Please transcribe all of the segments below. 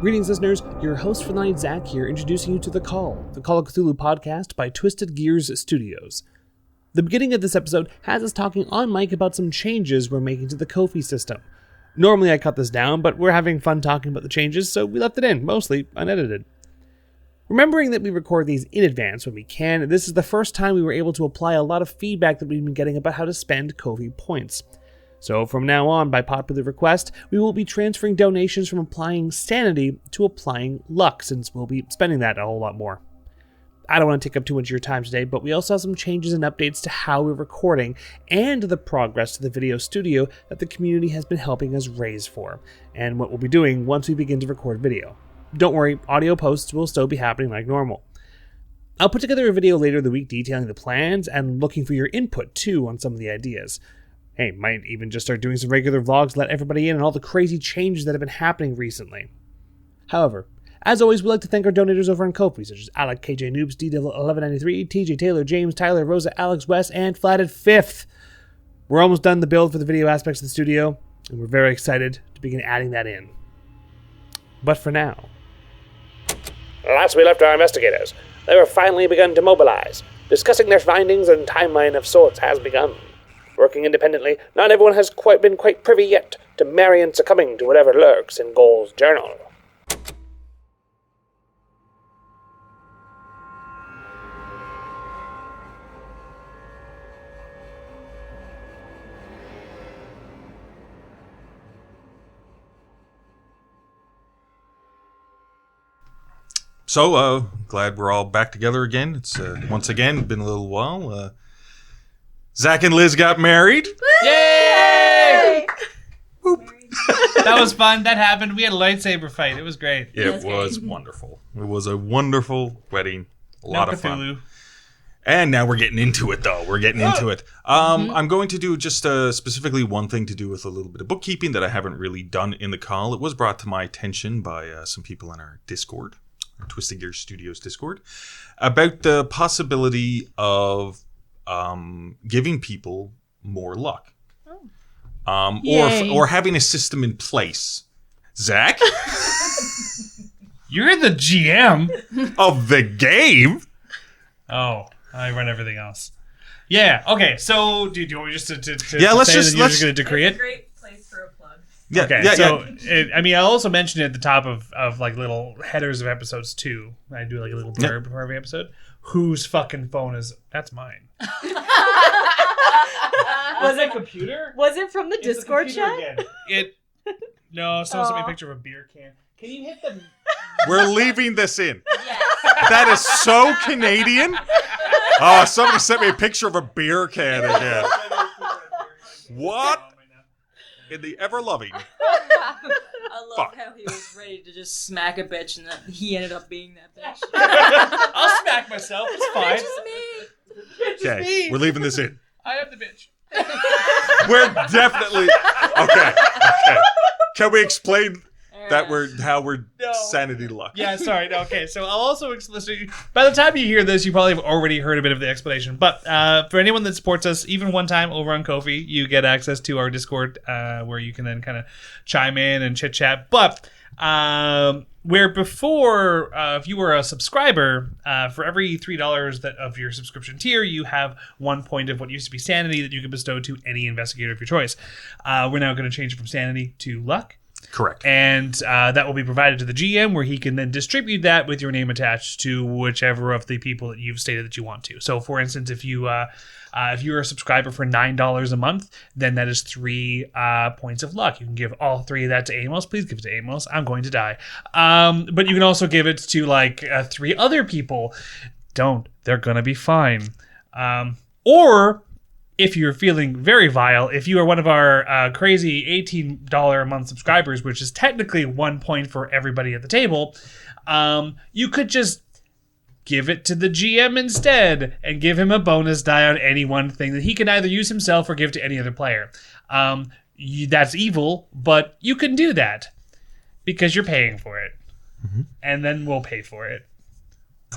Greetings, listeners. Your host for the night, Zach, here, introducing you to the Call of Cthulhu podcast by Twisted Gears Studios. The beginning of this episode has us talking on mic about some changes we're making to the Ko-fi system. Normally I cut this down, but we're having fun talking about the changes, so we left it in, mostly unedited. Remembering that we record these in advance when we can, this is the first time we were able to apply a lot of feedback that we've been getting about how to spend Ko-fi points. So from now on, by popular request, we will be transferring donations from applying sanity to applying luck, since we'll be spending that a whole lot more. I don't want to take up too much of your time today, but we also have some changes and updates to how we're recording and the progress to the video studio that the community has been helping us raise for, and what we'll be doing once we begin to record video. Don't worry, audio posts will still be happening like normal. I'll put together a video later in the week detailing the plans and looking for your input too on some of the ideas. Hey, might even just start doing some regular vlogs to let everybody in on all the crazy changes that have been happening recently. However, as always, we'd like to thank our donators over on Ko-fi, such as Alec, KJ Noobs, D-Devil1193, TJ Taylor, James, Tyler, Rosa, Alex, Wes, and Flatted Fifth. We're almost done the build for the video aspects of the studio, and we're very excited to begin adding that in. But for now... Last we left our investigators, they were finally begun to mobilize. Discussing their findings and timeline of sorts has begun. Working independently, not everyone has been quite privy yet to Marion succumbing to whatever lurks in Ghol's journal. So, glad we're all back together again. It's once again been a little while. Zach and Liz got married. Yay! That was fun. That happened. We had a lightsaber fight. It was great. It was wonderful. It was a wonderful wedding. A lot of Cthulhu. fun. And now we're getting into it, though. We're getting into it. I'm going to do just specifically one thing to do with a little bit of bookkeeping that I haven't really done in the call. It was brought to my attention by some people in our Discord, our Twisted Gears Studios Discord, about the possibility of giving people more luck. Or having a system in place. Zach? You're the GM of the game? Oh, I run everything else. Yeah, okay, so do you want me just to let's say just that you're just going to decree It's it? a great place for a plug. Yeah, Okay, yeah, so yeah. I'll also mention it at the top of like little headers of episodes too. I do like a little blurb for every episode. Whose fucking phone is... That's mine. Was it computer? Was it from the It's a Discord computer chat? again. No, someone sent me a picture of a beer can. Can you hit the... We're leaving this in. Yes. That is so Canadian. Oh, somebody sent me a picture of a beer can again. What? In the ever-loving. I love Fuck. how he was ready to just smack a bitch and that he ended up being that bitch. I'll smack myself. It's fine. It's just me. Okay, we're leaving this in. I am the bitch. We're definitely... Okay. Can we explain that how we're sanity luck? Yeah, sorry. No, okay, so I'll also explicitly... By the time you hear this, you probably have already heard a bit of the explanation. But for anyone that supports us, even one time over on Ko-fi, you get access to our Discord where you can then kind of chime in and chit-chat. But where before, if you were a subscriber, for every $3 of your subscription tier, you have 1 point of what used to be sanity that you can bestow to any investigator of your choice. We're now going to change it from sanity to luck. Correct. And that will be provided to the GM, where he can then distribute that with your name attached to whichever of the people that you've stated that you want to. So, for instance, if you're a subscriber for $9 a month, then that is 3 points of luck. You can give all 3 of that to Amos. Please give it to Amos. I'm going to die. But you can also give it to like 3 other people. Don't. They're going to be fine. Or... if you're feeling very vile, if you are one of our crazy $18 a month subscribers, which is technically 1 point for everybody at the table, you could just give it to the GM instead and give him a bonus die on any one thing that he can either use himself or give to any other player. That's evil, but you can do that because you're paying for it. Mm-hmm. And then we'll pay for it.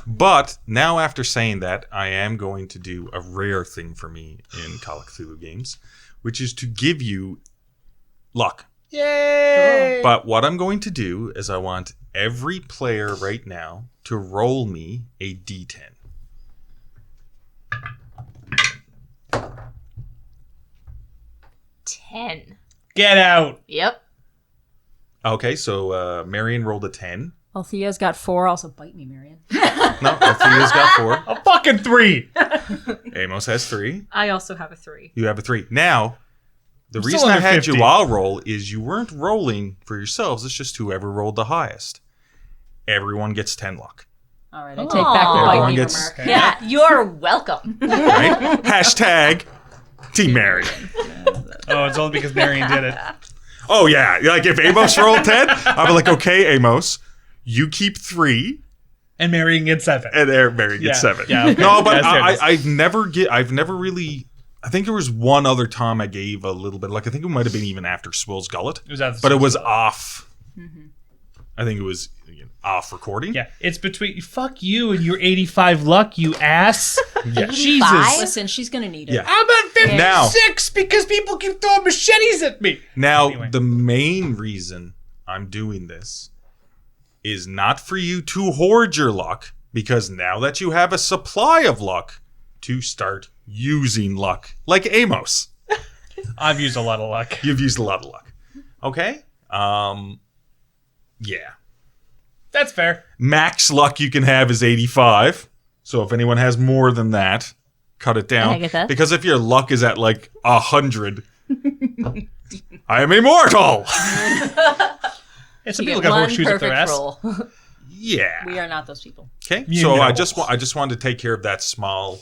But now after saying that, I am going to do a rare thing for me in Call of Cthulhu games, which is to give you luck. Yay! But what I'm going to do is I want every player right now to roll me a d10. $10. Get out. Yep. Okay, so Marion rolled a 10. Althea's got 4. Also, bite me, Marion. No, Althea's got 4. A fucking 3. Amos has 3. I also have a 3. You have a 3. Now, the I'm reason still I under had 50. you all roll is you weren't rolling for yourselves. It's just whoever rolled the highest. Everyone gets 10 luck. All right, I take back the Everyone bite me gets- remark. Yeah, you're welcome. Right? Hashtag Team Marion. Oh, it's only because Marion did it. Oh, yeah. Like, if Amos rolled 10, I'd be like, okay, Amos, you keep 3, And Marion gets 7. and Marion gets 7. Yeah, okay. No, but That's fair. I've never really... I think there was one other time I gave a little bit. Like, I think it might have been even after Swill's Gullet. It was after But it Swill's was Gullet. off. I think it was off recording. Yeah, it's between... Fuck you and your 85 luck, you ass. Yeah. Jesus. Listen, she's gonna need it. Yeah. I'm at 56 Now- because people keep throwing machetes at me. Now, Anyway. the main reason I'm doing this is not for you to hoard your luck, because now that you have a supply of luck, to start using luck. Like Amos. I've used a lot of luck. You've used a lot of luck. Okay? Yeah. That's fair. Max luck you can have is 85. So if anyone has more than that, cut it down. Agatha? Because if your luck is at like 100, I am immortal. Yeah, some You people get got one horseshoes up their perfect ass. roll. Yeah. We are not those people. Okay. You So know. I just wanted to take care of that small.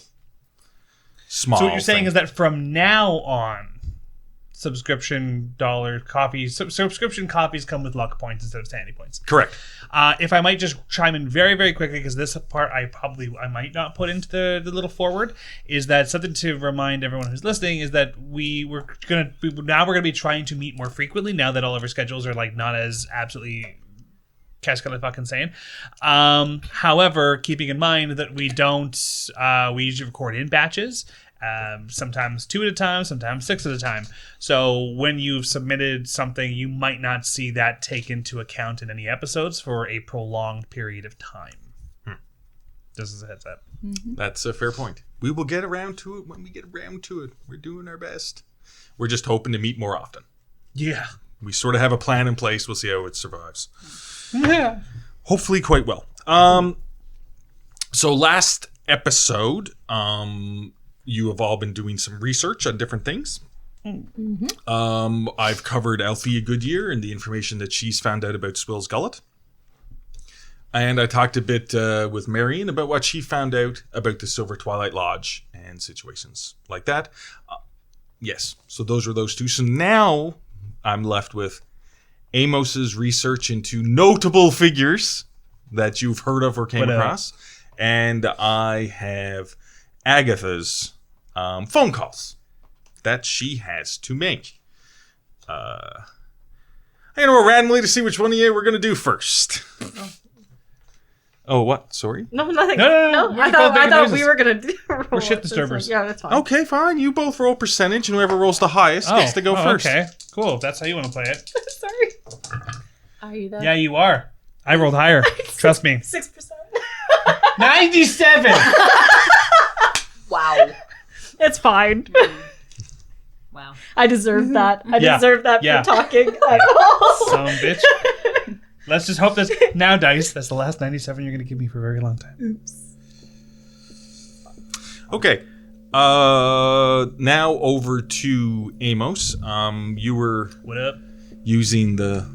So what you're saying thing. is that from now on, subscription copies come with luck points instead of sanity points. Correct. If I might just chime in very, very quickly, because this part I might not put into the little forward, is that something to remind everyone who's listening is that we're gonna be trying to meet more frequently now that all of our schedules are like not as absolutely cascading fucking insane. However, keeping in mind that we usually record in batches. Sometimes 2 at a time, sometimes 6 at a time. So when you've submitted something, you might not see that take into account in any episodes for a prolonged period of time. Just as a heads up. That's a fair point. We will get around to it when we get around to it. We're doing our best. We're just hoping to meet more often. Yeah. We sort of have a plan in place. We'll see how it survives. Yeah. Hopefully quite well. So last episode, you have all been doing some research on different things. I've covered Althea Goodyear and the information that she's found out about Swill's Gullet. And I talked a bit with Marion about what she found out about the Silver Twilight Lodge and situations like that. Yes, so those were those two. So now I'm left with Amos's research into notable figures that you've heard of or came across. And I have Agatha's phone calls that she has to make. I'm going to roll randomly to see which one of you we're going to do first. Oh, what? Sorry? No, nothing. No. I thought we were gonna do. We're shit disturbers. Yeah, that's fine. Okay, fine. You both roll percentage, and whoever rolls the highest gets to go first. Okay, cool. If that's how you want to play it. Sorry. Are you there? Yeah, you are. I rolled higher. Trust me. 6%. 97. Wow. It's fine. Wow. I deserve that. I Yeah. deserve that Yeah. for talking at all. Son of a bitch. Let's just hope now, Dice, that's the last 97 you're going to give me for a very long time. Okay. Now over to Amos. You were What up? using the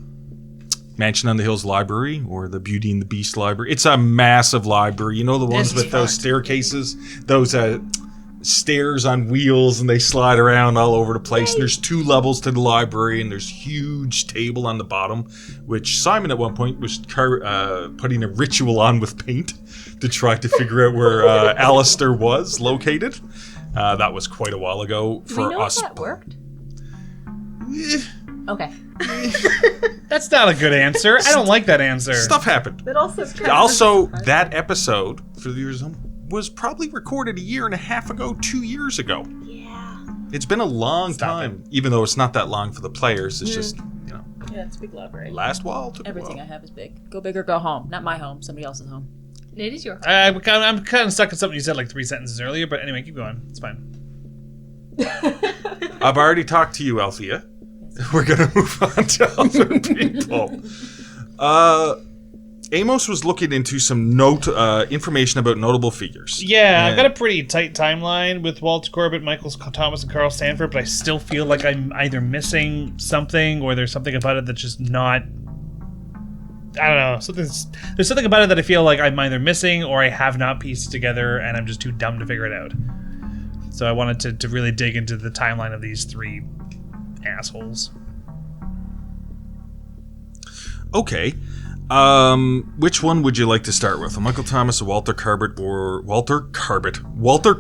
Mansion on the Hills library or the Beauty and the Beast library. It's a massive library. You know the ones with those staircases? Those stairs on wheels, and they slide around all over the place. And there's 2 levels to the library, and there's huge table on the bottom, which Simon at one point was putting a ritual on with paint to try to figure out where Alistair was located. That was quite a while ago for Do we know us. if that worked? Okay. That's not a good answer. I don't like that answer. Stuff happened. It Also, that episode for the viewers was probably recorded 1.5 years ago, 2 years ago. Yeah. It's been a long Stop time, even though it's not that long for the players. It's just, you know. Yeah, it's a big library. Last wall took Everything a I while. have is big. Go big or go home. Not my home. Somebody else's home. It is your. I'm kind of stuck in something you said like 3 sentences earlier, but anyway, keep going. It's fine. I've already talked to you, Althea. We're going to move on to other people. Amos was looking into some information about notable figures. Yeah, I've got a pretty tight timeline with Walter Corbett, Michael Thomas, and Carl Stanford, but I still feel like I'm either missing something or there's something about it that's just not... I don't know. There's something about it that I feel like I'm either missing or I have not pieced together and I'm just too dumb to figure it out. So I wanted to really dig into the timeline of these 3 assholes. Okay. Which one would you like to start with? Michael Thomas, Walter Corbett, or Walter Corbett, or Walter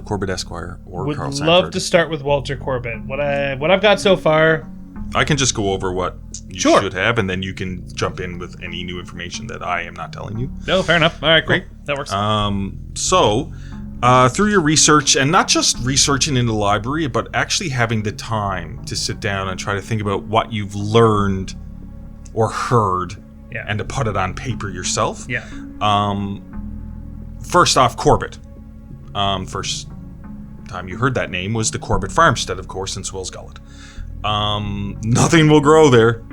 Corbett Esquire, or Would Carl love Sanford? to start with Walter Corbett. What I've got so far. I can just go over what you Sure. should have, and then you can jump in with any new information that I am not telling you. No, fair enough. All right, cool. Great. That works. So, through your research, and not just researching in the library, but actually having the time to sit down and try to think about what you've learned or heard, Yeah. and to put it on paper yourself. Yeah. First off, Corbett. First time you heard that name was the Corbett farmstead, of course, in Swills Gullet. Nothing will grow there.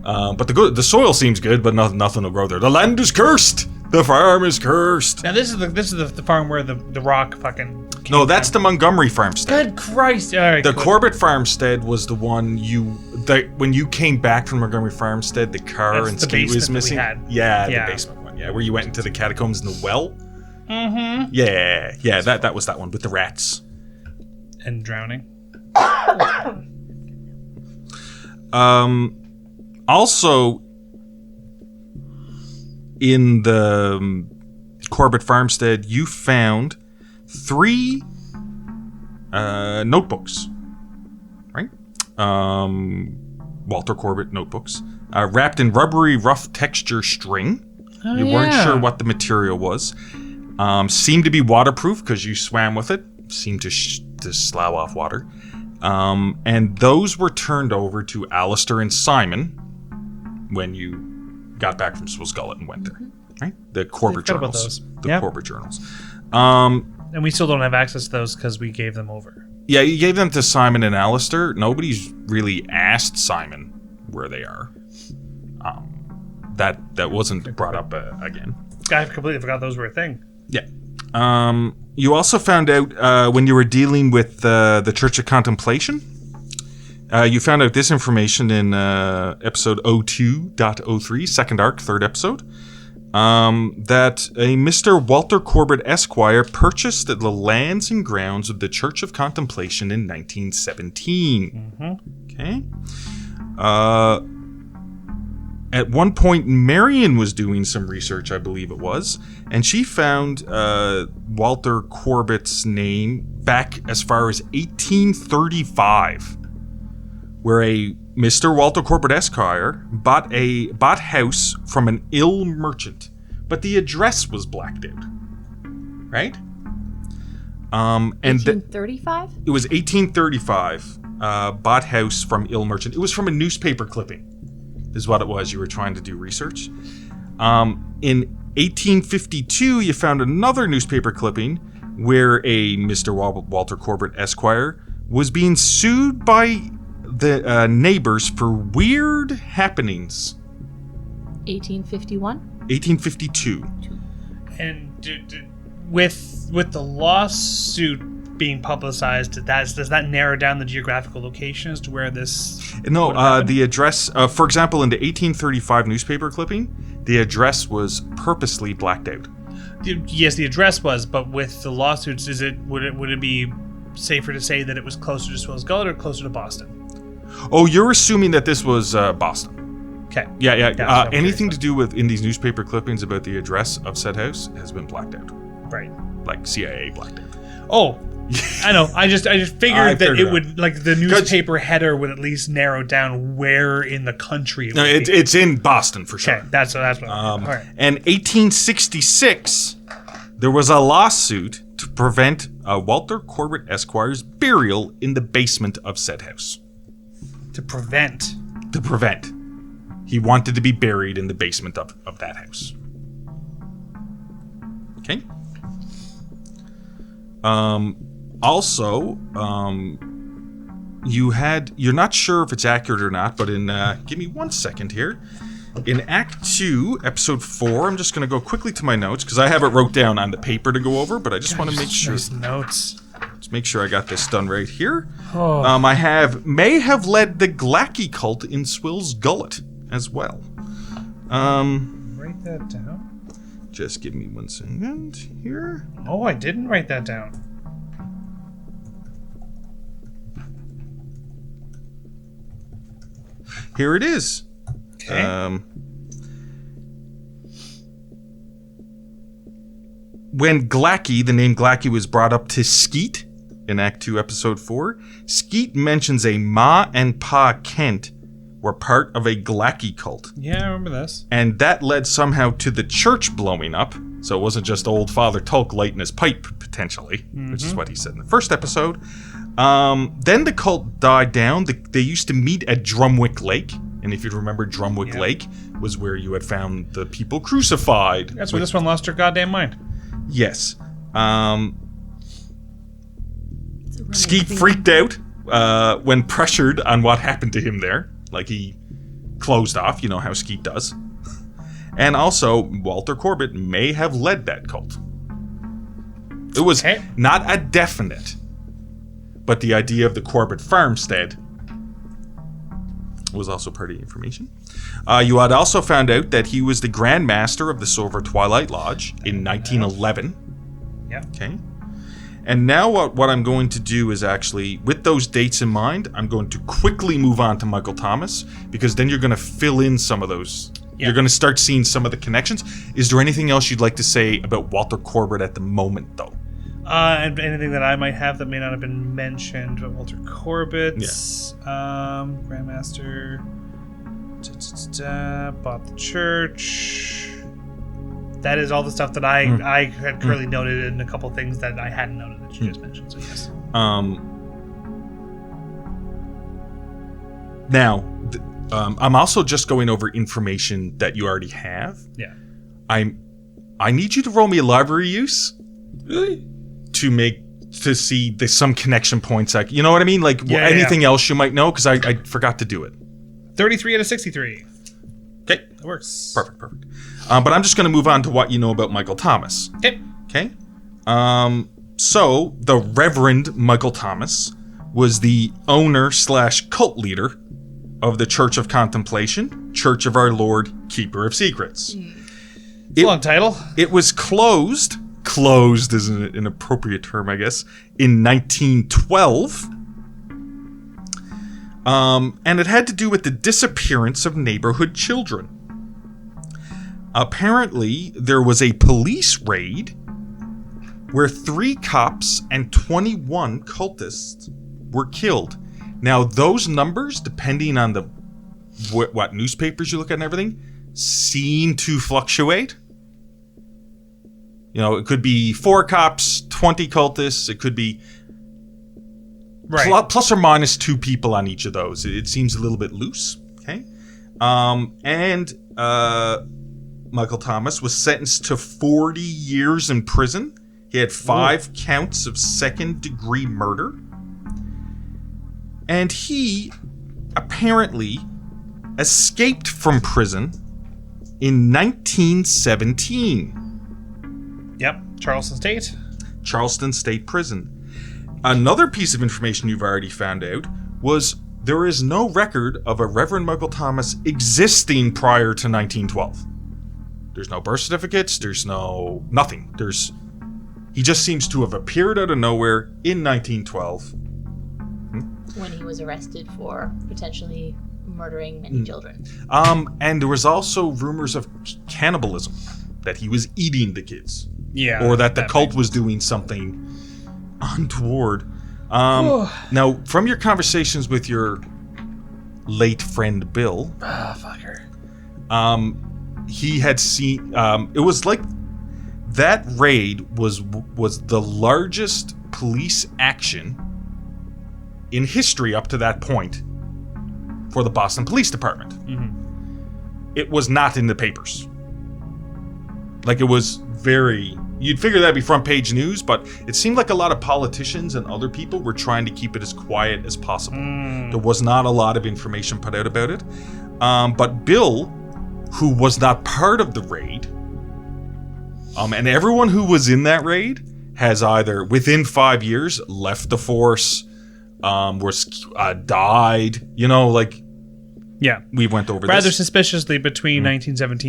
But the soil seems good, but nothing will grow there. The land is cursed. The farm is cursed. Now this is the farm where the rock fucking. No, that's the Montgomery farmstead. Good Christ! All right. The cool. Corbett farmstead was the one when you came back from Montgomery farmstead, the car That's and the ski was basement that we missing. had. Yeah, Yeah. the basement one. Yeah, where you went into the catacombs in the well. Mm-hmm. Yeah, that was that one with the rats. And drowning. Also, in the Corbett farmstead, you found 3 notebooks, right? Walter Corbett notebooks, wrapped in rubbery, rough texture string. You weren't sure what the material was. Seemed to be waterproof because you swam with it. Seemed to slough off water. And those were turned over to Alistair and Simon when you got back from Swills Gullet and went there. Right? The Corbett forgot about journals. those. The Yep. Corbett journals. And we still don't have access to those because we gave them over. Yeah, you gave them to Simon and Alistair. Nobody's really asked Simon where they are. That wasn't brought up again. I completely forgot those were a thing. Yeah. You also found out when you were dealing with the Church of Contemplation, you found out this information in episode 02.03, second arc, third episode, that a Mr. Walter Corbett Esquire purchased the lands and grounds of the Church of Contemplation in 1917. Mm-hmm. Okay. At one point, Marion was doing some research, I believe it was, and she found Walter Corbett's name back as far as 1835, where a Mr. Walter Corbett Esquire bought house from an ill merchant, but the address was blacked out. Right? And 1835? it was 1835. Bought house from ill merchant. It was from a newspaper clipping, is what it was. You were trying to do research. In 1852, you found another newspaper clipping where a Mr. Walter Corbett Esquire was being sued by the neighbors for weird happenings. 1851? 1852. And with the lawsuit being publicized, does that narrow down the geographical location as to where this? No, the address. For example, in the 1835 newspaper clipping, the address was purposely blacked out. Yes, the address was, but with the lawsuits, would it be safer to say that it was closer to Swills Gullet or closer to Boston? Oh, you're assuming that this was Boston. Okay. Yeah. Anything to do with in these newspaper clippings about the address of said house has been blacked out. Right. Like CIA blacked out. Oh, I know. I just figured that figured it would, like, the newspaper header would at least narrow down where in the country. No, it's in Boston for sure. Okay, that's what. All right. And 1866, there was a lawsuit to prevent Walter Corbett Esquire's burial in the basement of said house. To prevent. He wanted to be buried in the basement of that house. Okay. Also, you're not sure if it's accurate or not, but give me 1 second here. In Act 2, Episode 4, I'm just going to go quickly to my notes, because I have it wrote down on the paper to go over, but I just want to make sure. Nice notes. Let's make sure I got this done right here. Oh. May have led the Glacky cult in Swill's Gullet as well. Write that down. Just give me 1 second here. Oh, I didn't write that down. Here it is. Okay. When Glacky, the name Glacky, was brought up to Skeet in Act 2, Episode 4, Skeet mentions a Ma and Pa Kent were part of a Glacky cult. Yeah, I remember this. And that led somehow to the church blowing up. So it wasn't just old Father Tulk lighting his pipe, potentially, which is what he said in the first episode. Then the cult died down. They used to meet at Drumwick Lake. And if you remember, Drumwick Lake was where you had found the people crucified. That's where this one lost her goddamn mind. Yes. Skeet freaked out when pressured on what happened to him there. Like, he closed off, you know how Skeet does. And also, Walter Corbet may have led that cult. It was not a definite, but the idea of the Corbett farmstead was also part of the information. You had also found out that he was the Grand Master of the Silver Twilight Lodge in 1911. Yeah. Okay. And now what I'm going to do is actually, with those dates in mind, I'm going to quickly move on to Michael Thomas, because then you're going to fill in some of those. Yeah. You're going to start seeing some of the connections. Is there anything else you'd like to say about Walter Corbett at the moment, though? And anything that I might have that may not have been mentioned, but Walter Corbett, Grandmaster, bought the church. That is all the stuff that I had currently noted, and a couple things that I hadn't noted that you just mentioned. So yes. Now, I'm also just going over information that you already have. Yeah. I need you to roll me a library use. Really? To see some connection points. Like, you know what I mean? Like anything else you might know, because I forgot to do it. 33 out of 63. Okay. That works. Perfect. But I'm just going to move on to what you know about Michael Thomas. Okay. So, the Reverend Michael Thomas was the owner/cult leader of the Church of Contemplation, Church of Our Lord, Keeper of Secrets. Long title. It was closed is an appropriate term, I guess, in 1912. And it had to do with the disappearance of neighborhood children. Apparently, there was a police raid where 3 cops and 21 cultists were killed. Now, those numbers, depending on what newspapers you look at and everything, seem to fluctuate. You know, it could be 4 cops, 20 cultists. It could be plus or minus 2 people on each of those. It seems a little bit loose. Okay. Michael Thomas was sentenced to 40 years in prison. He had 5 counts of second-degree murder. And he apparently escaped from prison in 1917. Yep, Charleston State Prison. Another piece of information you've already found out was there is no record of a Reverend Michael Thomas existing prior to 1912. There's no birth certificates, there's nothing. He just seems to have appeared out of nowhere in 1912. When he was arrested for potentially murdering many children. And there was also rumors of cannibalism, that he was eating the kids. Yeah. Or that the cult was doing something untoward. Now, from your conversations with your late friend Bill, fucker. He had seen. It was like that raid was the largest police action in history up to that point. for the Boston Police Department. It was not in the papers. Like, it was very... You'd figure that'd be front page news, but it seemed like a lot of politicians and other people were trying to keep it as quiet as possible. There was not a lot of information put out about it. But Bill, who was not part of the raid, and everyone who was in that raid has either, within 5 years, left the force, died, Yeah. we went over Rather this. suspiciously, between 1912 and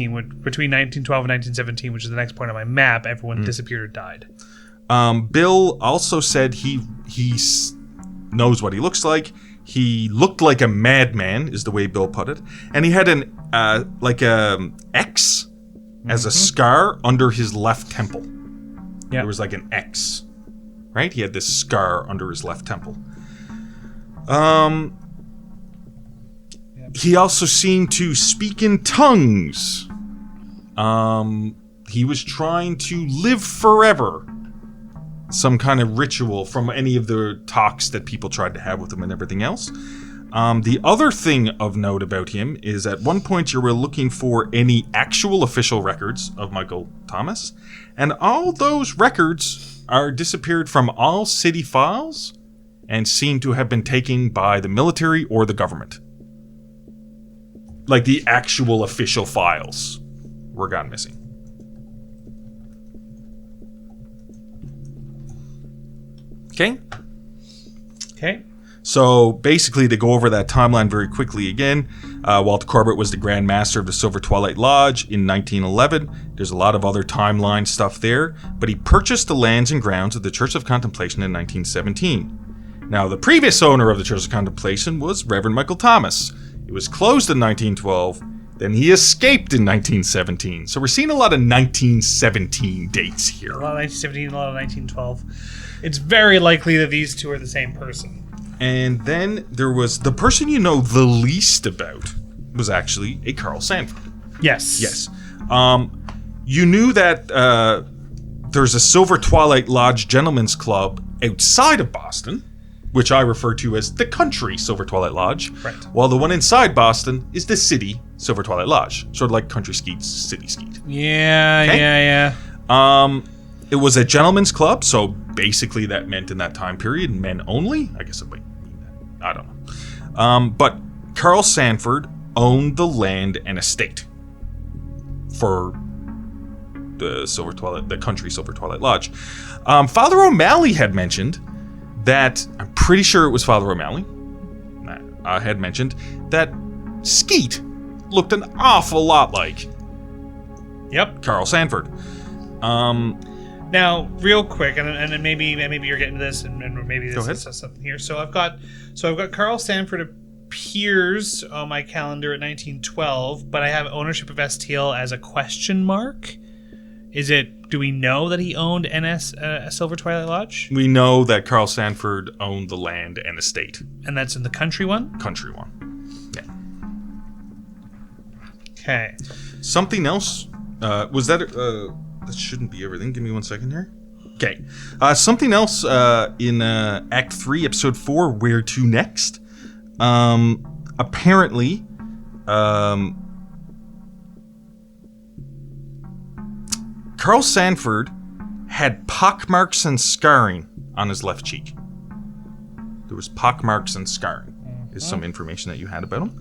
1917, which is the next point on my map, everyone disappeared or died. Bill also said he knows what he looks like. He looked like a madman, is the way Bill put it, and he had an X as a scar under his left temple. Yeah. There was like an X, right? He had this scar under his left temple. He also seemed to speak in tongues. He was trying to live forever. Some kind of ritual from any of the talks that people tried to have with him and everything else. The other thing of note about him is at one point you were looking for any actual official records of Michael Thomas, and all those records are disappeared from all city files and seem to have been taken by the military or the government. Like the actual official files were gone missing. Okay. So basically, to go over that timeline very quickly again, Walter Corbet was the Grand Master of the Silver Twilight Lodge in 1911. There's a lot of other timeline stuff there, but he purchased the lands and grounds of the Church of Contemplation in 1917. Now, the previous owner of the Church of Contemplation was Reverend Michael Thomas. It was closed in 1912, then he escaped in 1917. So we're seeing a lot of 1917 dates here. A lot of 1917, a lot of 1912. It's very likely that these two are the same person. And then there was the person you know the least about was actually a Carl Sanford. Yes. Yes. You knew that there's a Silver Twilight Lodge Gentlemen's Club outside of Boston, which I refer to as the country Silver Twilight Lodge. Right. While the one inside Boston is the city Silver Twilight Lodge. Sort of like Country Skeet's City Skeet. Yeah, Okay. yeah. It was a gentleman's club, so basically that meant in that time period, men only. I guess it might mean that. I don't know. But Carl Sanford owned the land and estate for the country Silver Twilight Lodge. Father O'Malley had mentioned that, I'm pretty sure it was Father O'Malley, had mentioned that Skeet looked an awful lot like Carl Sanford. Now, real quick, and maybe you're getting to this, and maybe this is something here. So I've got Carl Sanford appears on my calendar at 1912, but I have ownership of STL as a question mark. Do we know that he owned Silver Twilight Lodge? We know that Carl Sanford owned the land and estate. And that's in the country one? Country one. Yeah. Okay. Something else. Was that... that shouldn't be everything. Give me 1 second here. Okay. Something else in Act 3, Episode 4, Where to Next? Apparently... Carl Sanford had pockmarks and scarring on his left cheek. There was pockmarks and scarring. Is some information that you had about him.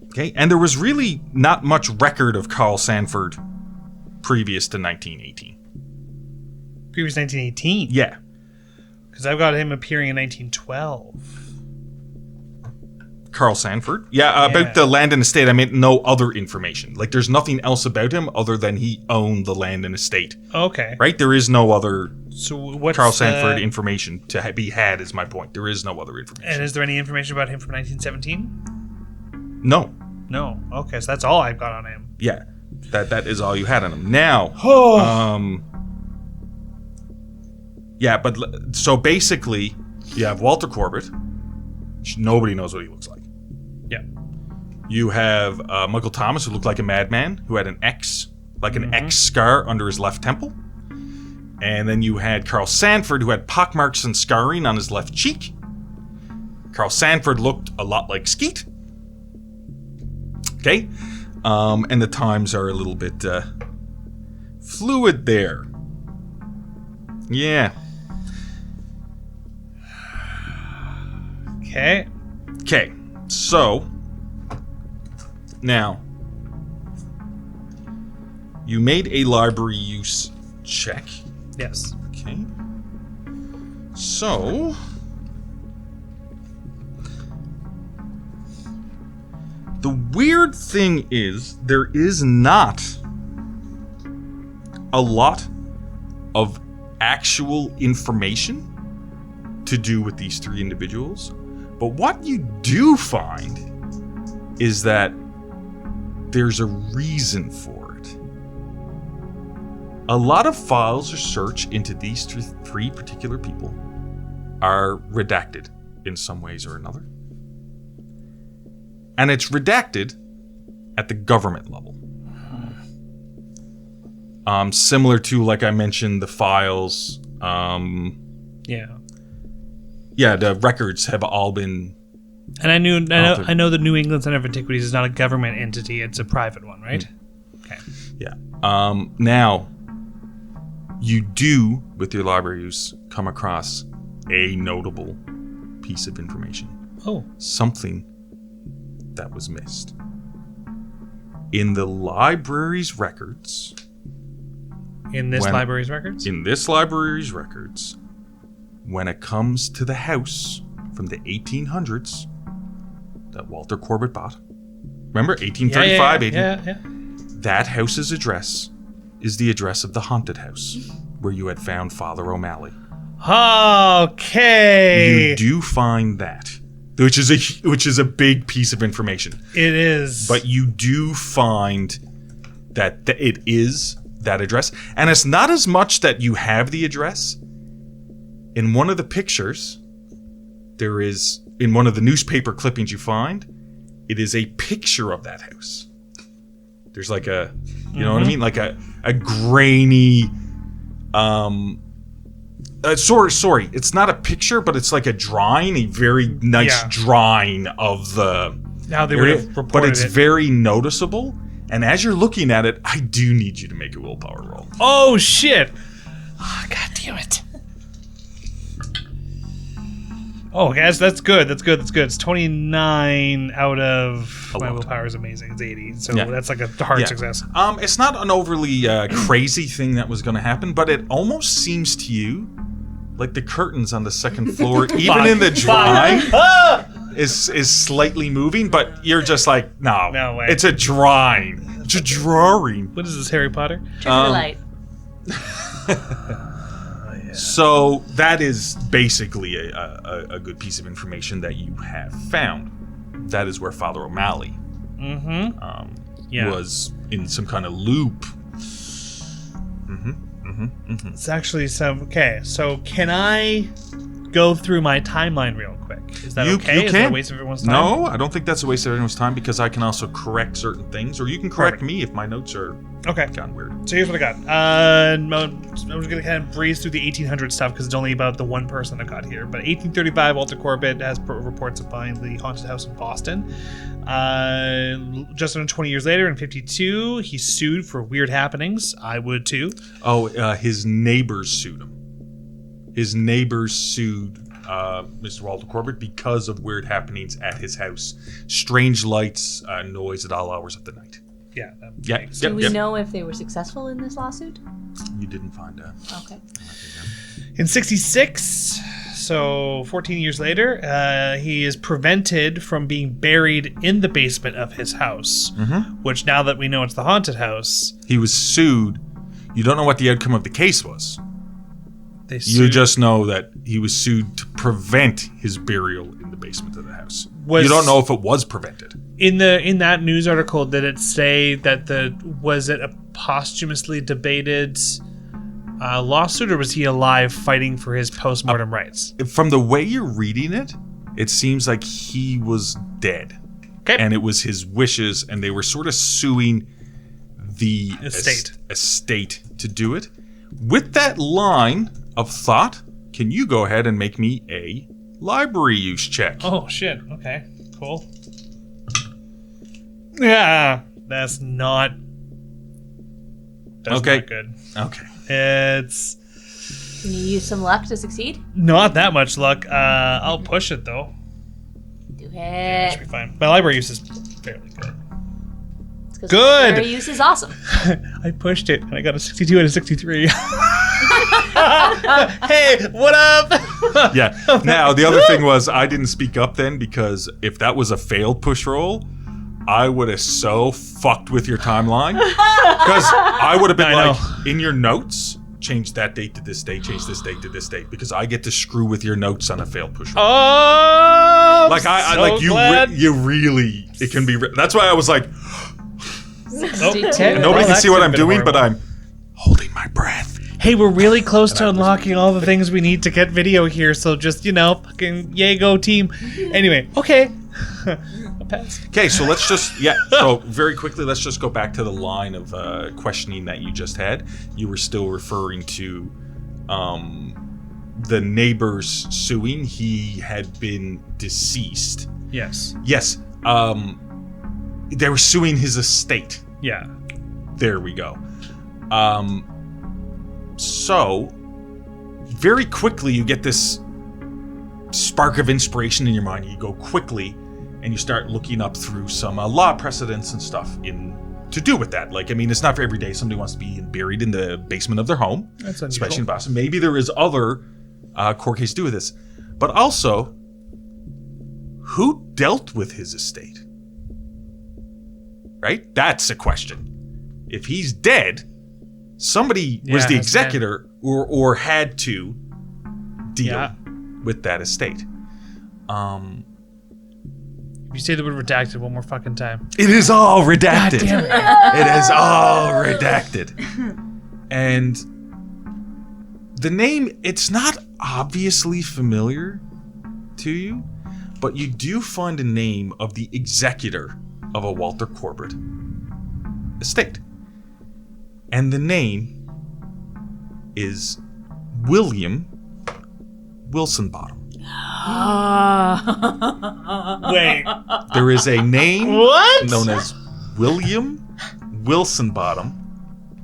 Okay, and there was really not much record of Carl Sanford previous to 1918. Previous 1918? Yeah. Because I've got him appearing in 1912. Carl Sanford? Yeah, about the land and estate, I meant no other information. Like, there's nothing else about him other than he owned the land and estate. Okay. Right? There is no other Carl Sanford information to be had, is my point. There is no other information. And is there any information about him from 1917? No. No. Okay, so that's all I've got on him. Yeah. That is all you had on him. Now, yeah, but so basically, you have Walter Corbet. Nobody knows what he looks like. Yeah. You have Michael Thomas, who looked like a madman, who had an X, like an X scar under his left temple. And then you had Carl Sanford, who had pockmarks and scarring on his left cheek. Carl Sanford looked a lot like Skeet. Okay? And the times are a little bit fluid there. Yeah. Okay. Okay, so now you made a library use check. Yes. Okay. So the weird thing is there is not a lot of actual information to do with these three individuals. But what you do find is that there's a reason for it. A lot of files or search into these three particular people are redacted in some ways or another. And it's redacted at the government level. Similar to, like I mentioned, the files. Yeah, the records have all been. And I know the New England Center of Antiquities is not a government entity; it's a private one, right? Okay. Yeah. Now, you do, with your library use, come across a notable piece of information. Oh. Something that was missed. In the library's records. In this library's records? In this library's records, when it comes to the house from the 1800s that Walter Corbet bought. Remember, 1835, yeah. That house's address is the address of the haunted house where you had found Father O'Malley. Okay. You do find that, which is a big piece of information. It is. But you do find that it is that address. And it's not as much that you have the address. In one of the pictures, there is, in one of the newspaper clippings you find, it is a picture of that house. There's like a, you know what I mean? Like a grainy, sorry, it's not a picture, but it's like a drawing, a very nice drawing of the Now they would have reported but it's it. very noticeable. And as you're looking at it, I do need you to make a willpower roll. Oh, shit. Oh, God damn it. Oh, guys, that's good. It's 29 out of... My willpower is amazing. It's 80. So that's like a hard success. It's not an overly crazy thing that was going to happen, but it almost seems to you like the curtains on the second floor, even in the drawing, is slightly moving, but you're just like, no way. It's a drawing. It's a drawing. What is this, Harry Potter? Trick of the light. So that is basically a good piece of information that you have found. That is where Father O'Malley was in some kind of loop. It's actually some... Okay, so can I go through my timeline real quick? Is that okay? You Is can. that a waste of everyone's time? No, I don't think that's a waste of everyone's time because I can also correct certain things, or you can correct me if my notes are gone weird. So here's what I got. I'm just going to kind of breeze through the 1800 stuff because it's only about the one person I've got here. But 1835, Walter Corbet has reports of buying the haunted house in Boston. Just under 20 years later, in 52, he's sued for weird happenings. I would too. Oh, his neighbors sued him. His neighbors sued Mr. Walter Corbet because of weird happenings at his house. Strange lights, noise at all hours of the night. Yeah. Do we know if they were successful in this lawsuit? You didn't find out. Okay. In 66, so 14 years later, he is prevented from being buried in the basement of his house, which now that we know it's the haunted house... He was sued. You don't know what the outcome of the case was. You just know that he was sued to prevent his burial in the basement of the house. You don't know if it was prevented. In that news article, did it say that was it a posthumously debated lawsuit, or was he alive fighting for his post-mortem rights? From the way you're reading it, it seems like he was dead. Okay. And it was his wishes, and they were sort of suing the estate to do it. With that line of thought, can you go ahead and make me a library use check? Oh, shit. Okay, cool. Yeah, that's not... That's not good. Okay. It's Can you use some luck to succeed? not that much luck. I'll push it, though. Do That should it. be fine. My library use is fairly good. It's 'cause Good. library use is awesome. I pushed it, and I got a 62 out of 63. Hey, what up? Yeah. Now, the other thing was I didn't speak up then because if that was a failed push roll, I would have so fucked with your timeline. Because I would have been I like, in your notes, change that date to this date, change this date to this date, because I get to screw with your notes on a failed push roll. Oh, Like I so like you, glad. you really. It can be. That's why I was like, Nobody nobody can that see what could've I'm been doing, but horrible. I'm holding my breath. Hey, we're really close to unlocking all the things we need to get video here, so just, fucking yay go team. Anyway, okay. I'll pass. Okay, so let's just So very quickly, let's just go back to the line of questioning that you just had. You were still referring to the neighbors suing. He had been deceased. Yes. Yes. They were suing his estate. Yeah. There we go. So, very quickly you get this spark of inspiration in your mind. You go quickly and you start looking up through some law precedents and stuff to do with that. Like, I mean, it's not for every day somebody wants to be buried in the basement of their home. That's unusual. Especially in Boston. Maybe there is other court case to do with this. But also, who dealt with his estate? Right? That's a question. If he's dead, somebody was the executor or had to deal with that estate. You say the word redacted one more fucking time. It is all redacted. God damn it. It is all redacted. And the name, it's not obviously familiar to you, but you do find a name of the executor of a Walter Corbet estate. And the name is William Wilsonbottom. Wait. There is a name What? known as William Wilsonbottom,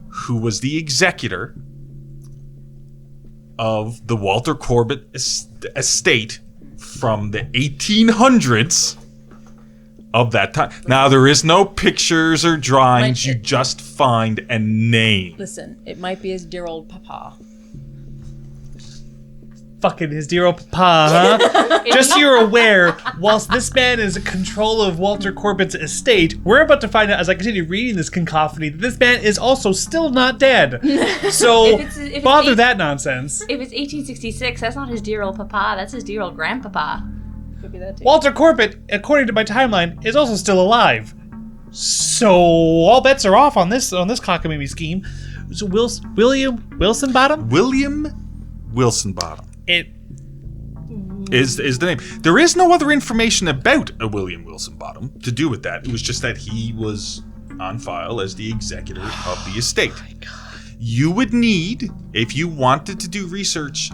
who was the executor of the Walter Corbet estate from the 1800s of that time. Now, there is no pictures or drawings. You just find a name. Listen, it might be his dear old papa. Fucking his dear old papa, huh? Just so you're aware, whilst this man is in control of Walter Corbet's estate, we're about to find out as I continue reading this cacophony that this man is also still not dead. So, If it's bother that nonsense. If it's 1866, that's not his dear old papa. That's his dear old grandpapa. Could be that too. Walter Corbet, according to my timeline, is also still alive. So all bets are off on this cockamamie scheme. So William Wilsonbottom? William Wilsonbottom It is the name. There is no other information about a William Wilsonbottom to do with that. It was just that he was on file as the executor of the estate. Oh my God. You would need, if you wanted to do research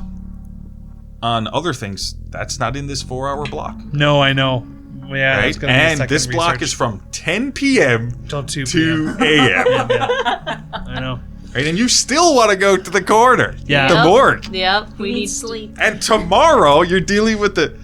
on other things, that's not in this 4-hour block. No, I know. Yeah, Right? it's gonna be And second this block research. is from 10 p.m. Till 2 to p.m. a.m. I know. Right? And you still want to go to the corner. Yeah. The Yep. morgue. Yep, we need sleep. And tomorrow you're dealing with the...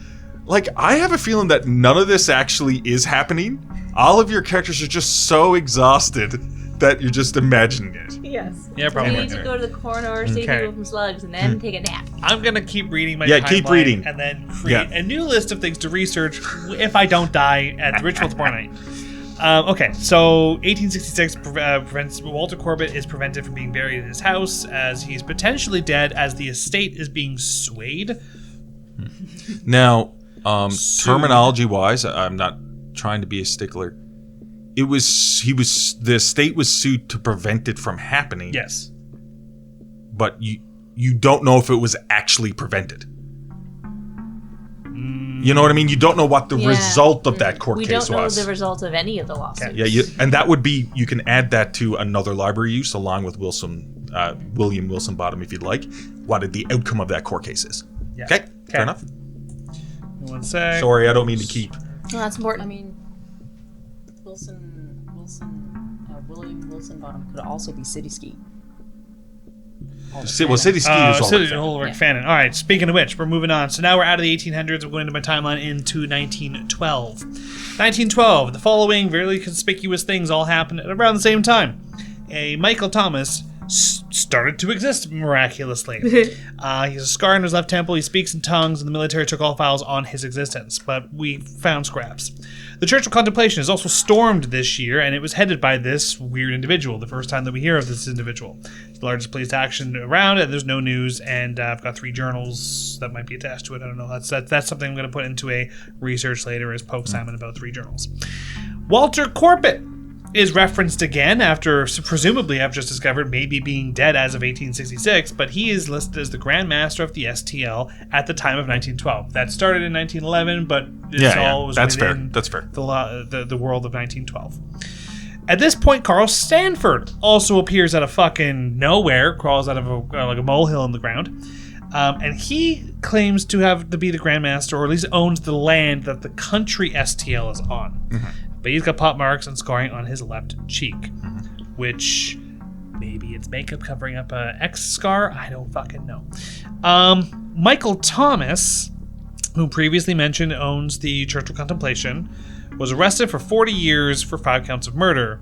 Like, I have a feeling that none of this actually is happening. All of your characters are just so exhausted that you're just imagining it. Yes. Yeah, We probably. need to go to the corner, save Okay. people from slugs, and then take a nap. I'm gonna keep reading my Yeah, keep timeline reading. and then create a new list of things to research if I don't die at the ritual tomorrow night. Okay, so 1866 prevents Walter Corbet is prevented from being buried in his house as he's potentially dead as the estate is being swayed. Now, terminology-wise, I'm not trying to be a stickler. The estate was sued to prevent it from happening. Yes. But you don't know if it was actually prevented. You know what I mean? You don't know what the Yeah. result of that court We case don't know was. the result of any of the lawsuits. Yeah, and that would be, you can add that to another library use along with Wilson William Wilson Bottom if you'd like, what the outcome of that court case is. Yeah. Okay, fair enough. One sec. Sorry, I don't mean to keep. No, that's important. I mean, William Wilson Bottom could also be City Ski. City Ski is Ulrich Fannin. All right, speaking of which, we're moving on. So now we're out of the 1800s. We're going into my timeline into 1912. 1912, the following very conspicuous things all happened at around the same time. A Michael Thomas started to exist miraculously. He has a scar in his left temple, he speaks in tongues, and the military took all files on his existence, but we found scraps. The Church of Contemplation is also stormed this year, and it was headed by this weird individual, the first time that we hear of this individual. It's the largest police action around, and there's no news, and I've got 3 journals that might be attached to it. I don't know. That's something I'm going to put into a research later as Poke Simon about 3 journals. Walter Corbet is referenced again after, presumably I've just discovered, maybe being dead as of 1866, but he is listed as the Grand Master of the STL at the time of 1912. That started in 1911, but was that's within fair. That's fair. the world of 1912. At this point, Carl Stanford also appears out of fucking nowhere, crawls out of like a molehill in the ground, and he claims to be the Grand Master, or at least owns the land that the country STL is on. Mm-hmm. But he's got pop marks and scarring on his left cheek, which maybe it's makeup covering up a X scar. I don't fucking know. Michael Thomas, who previously mentioned owns the Church of Contemplation, was arrested for 40 years for 5 counts of murder.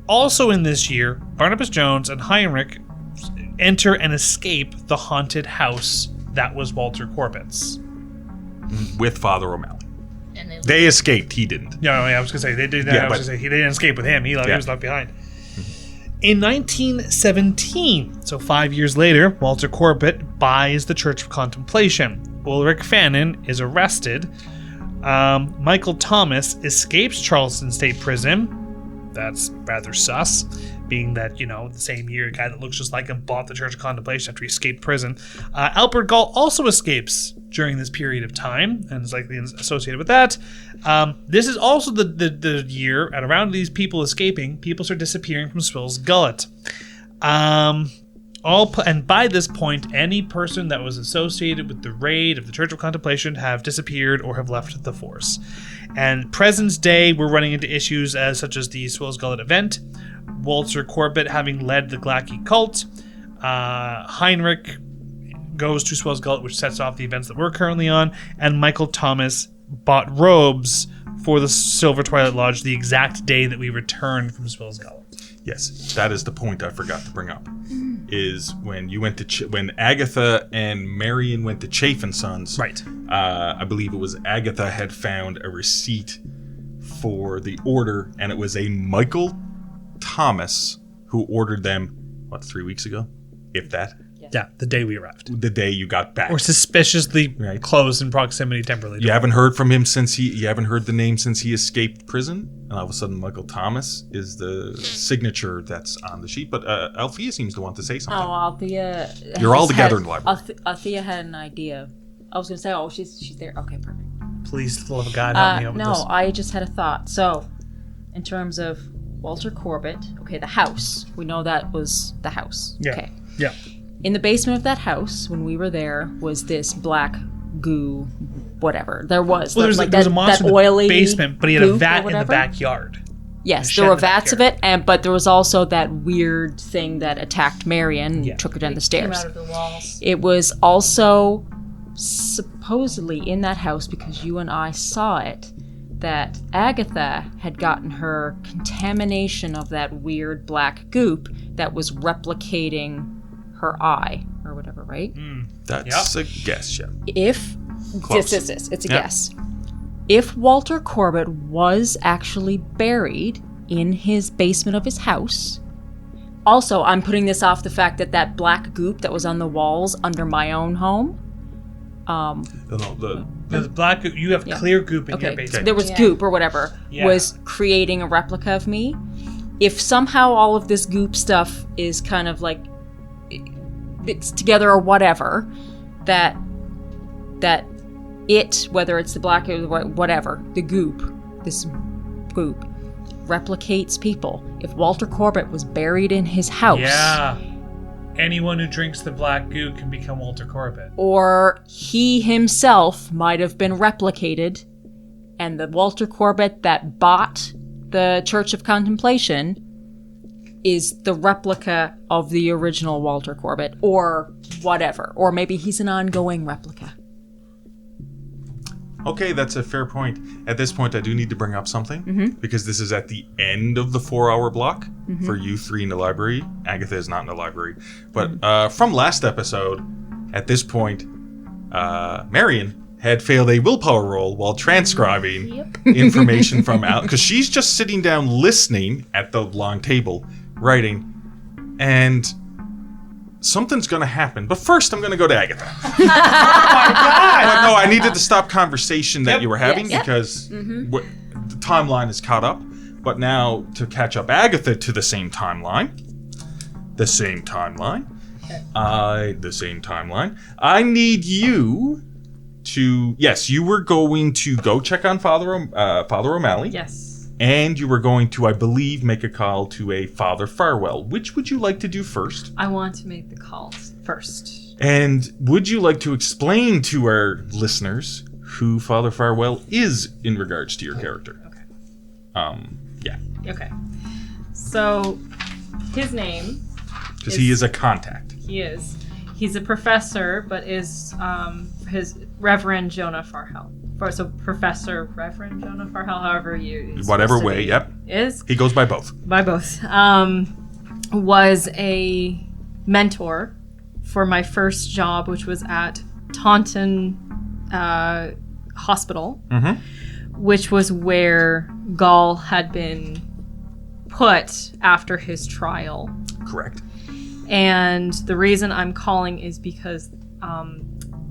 Also in this year, Barnabas Jones and Heinrich enter and escape the haunted house that was Walter Corbet's. With Father O'Malley. And They escaped. He didn't. Yeah, I was going to say, they did. Yeah, he didn't escape with him. He was left behind. In 1917, so 5 years later, Walter Corbet buys the Church of Contemplation. Ulrich Fannin is arrested. Michael Thomas escapes Charleston State Prison. That's rather sus, being that, the same year a guy that looks just like him bought the Church of Contemplation after he escaped prison. Albert Ghol also escapes during this period of time and is likely associated with that. This is also the year, at around these people escaping, people start disappearing from Swill's Gullet. And by this point, any person that was associated with the raid of the Church of Contemplation have disappeared or have left the force. And present day, we're running into issues such as the Swill's Gullet event, Walter Corbet having led the Glacky cult, Heinrich goes to Swill's Gullet, which sets off the events that we're currently on, and Michael Thomas bought robes for the Silver Twilight Lodge the exact day that we returned from Swill's Gullet. Yes, that is the point I forgot to bring up. Is when you went to when Agatha and Marion went to Chafe and Sons. Right. I believe it was Agatha had found a receipt for the order, and it was a Michael Thomas who ordered them 3 weeks ago, if that. Yeah, the day we arrived. The day you got back. Or suspiciously close in proximity temporarily. You haven't heard from him you haven't heard the name since he escaped prison, and all of a sudden Michael Thomas is the signature that's on the sheet. But Althea seems to want to say something. Oh, Althea. You're all together in the library. Althea had an idea. I was going to say, she's there. Okay, perfect. Please, for the love of God, help me out with this. No, I just had a thought. So, in terms of Walter Corbet, okay, the house. We know that was the house. Yeah. Okay. Yeah. In the basement of that house, when we were there, was this black goo, whatever. There was. Well, there was a monster that in oily the basement, but he had a vat in the whatever. backyard. Yes, there were vats of it, but there was also that weird thing that attacked Marion and took her down the stairs. Came out of the walls. It was also supposedly in that house, because you and I saw it, that Agatha had gotten her contamination of that weird black goop that was replicating her eye or whatever, right? That's a guess, yeah. If Close. it's a guess. If Walter Corbet was actually buried in his basement of his house. Also, I'm putting this off the fact that black goop that was on the walls under my own home. The black goop, you have clear goop in your basement. There was goop or whatever was creating a replica of me. If somehow all of this goop stuff is kind of like it's together or whatever, that it, whether it's the black or whatever, this goop replicates people. If Walter Corbet was buried in his house, anyone who drinks the black goo can become Walter Corbet. Or he himself might have been replicated, and the Walter Corbet that bought the Church of Contemplation is the replica of the original Walter Corbet, or whatever. Or maybe he's an ongoing replica. Okay, that's a fair point. At this point, I do need to bring up something, because this is at the end of the 4-hour block for you three in the library. Agatha is not in the library. But from last episode, at this point, Marion had failed a willpower roll while transcribing information from Al, because she's just sitting down listening at the long table, writing, and something's going to happen. But first, I'm going to go to Agatha. Oh my God! But no, I needed to stop conversation that you were having because the timeline is caught up. But now, to catch up Agatha to the same timeline, I need you to... Yes, you were going to go check on Father O'Malley. Yes. And you were going to, I believe, make a call to a Father Farwell. Which would you like to do first? I want to make the call first. And would you like to explain to our listeners who Father Farwell is in regards to your character? Okay. Yeah. Okay. So, his name... Because he is a contact. He is. He's a professor, but is his Reverend Jonah Farhell. So Professor Reverend Jonah Farhell, however you... Whatever way, yep. Is. He goes by both. By both. Was a mentor for my first job, which was at Taunton Hospital, which was where Ghol had been put after his trial. Correct. And the reason I'm calling is because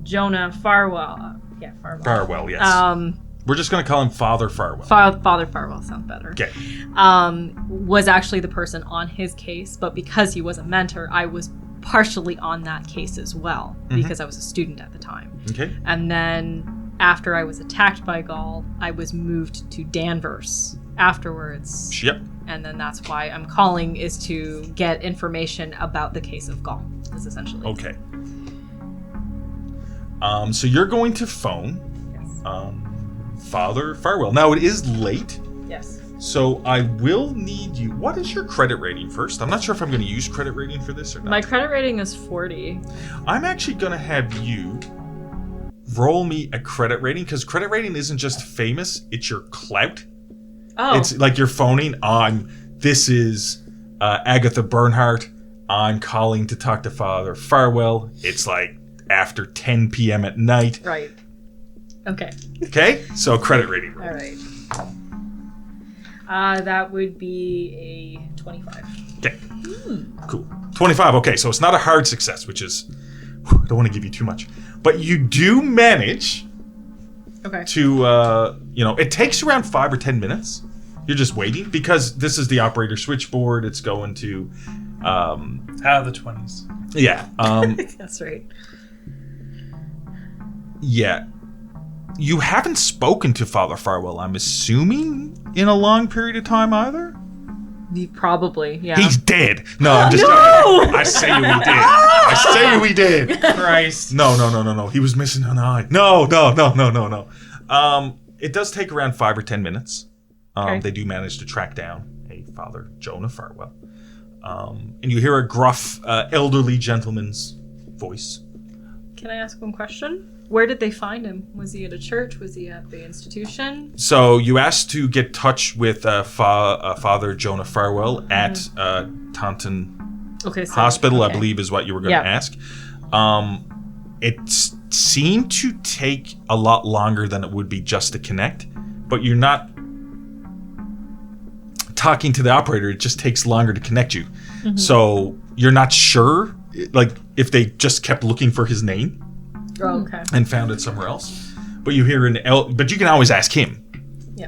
Jonah Farwell... Farwell, yes. We're just going to call him Father Farwell. Father Farwell sounds better. Okay. Was actually the person on his case, but because he was a mentor, I was partially on that case as well, because I was a student at the time. Okay. And then after I was attacked by Ghol, I was moved to Danvers afterwards. Yep. And then that's why I'm calling, is to get information about the case of Ghol, is essentially. Okay. So you're going to phone Father Farwell. Now, it is late. Yes. So I will need you... What is your credit rating first? I'm not sure if I'm going to use credit rating for this or not. My credit rating is 40. I'm actually going to have you roll me a credit rating, because credit rating isn't just famous, it's your clout. Oh. It's like you're phoning on, this is Agatha Bernhardt. I'm calling to talk to Father Farwell. It's like after 10 p.m. at night. Right. Okay. Okay? So credit rating. All right. That would be a 25. Okay. Cool. 25. Okay, so it's not a hard success, which is... I don't want to give you too much. But you do manage to, it takes around 5 or 10 minutes. You're just waiting, because this is the operator switchboard. It's going to... Out of the 20s. Yeah. That's right. Yeah. You haven't spoken to Father Farwell, I'm assuming, in a long period of time either? Probably, yeah. He's dead. No, I'm just joking. I say we did. Christ. No. He was missing an eye. No. It does take around 5 or 10 minutes. They do manage to track down a Father Jonah Farwell. And you hear a gruff, elderly gentleman's voice. Can I ask one question? Where did they find him? Was he at a church? Was he at the institution? So you asked to get in touch with Father Jonah Farwell at Taunton Hospital, I believe is what you were going to ask. It seemed to take a lot longer than it would be just to connect, but you're not talking to the operator. It just takes longer to connect you. So you're not sure, like, if they just kept looking for his name. Oh, okay. And found it somewhere else. But you hear but you can always ask him,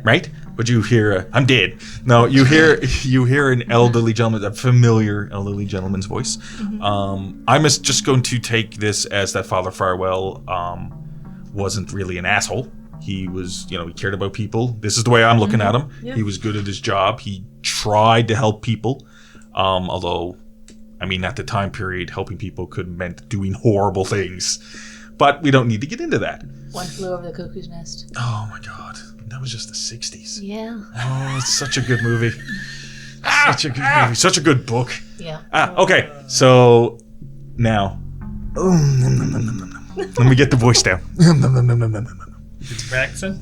right? But you hear, I'm dead. No, you hear an elderly gentleman, a familiar elderly gentleman's voice. I'm just going to take this as that Father Farwell wasn't really an asshole. He was, he cared about people. This is the way I'm looking at him. He was good at his job. He tried to help people, although I mean, at the time period, helping people could meant doing horrible things. But we don't need to get into that. One Flew Over the Cuckoo's Nest. Oh my God. That was just the 60s. Yeah. Oh, it's such a good movie. Such a good movie. Such a good book. Yeah. Okay, so now. Let me get the voice down. Accent?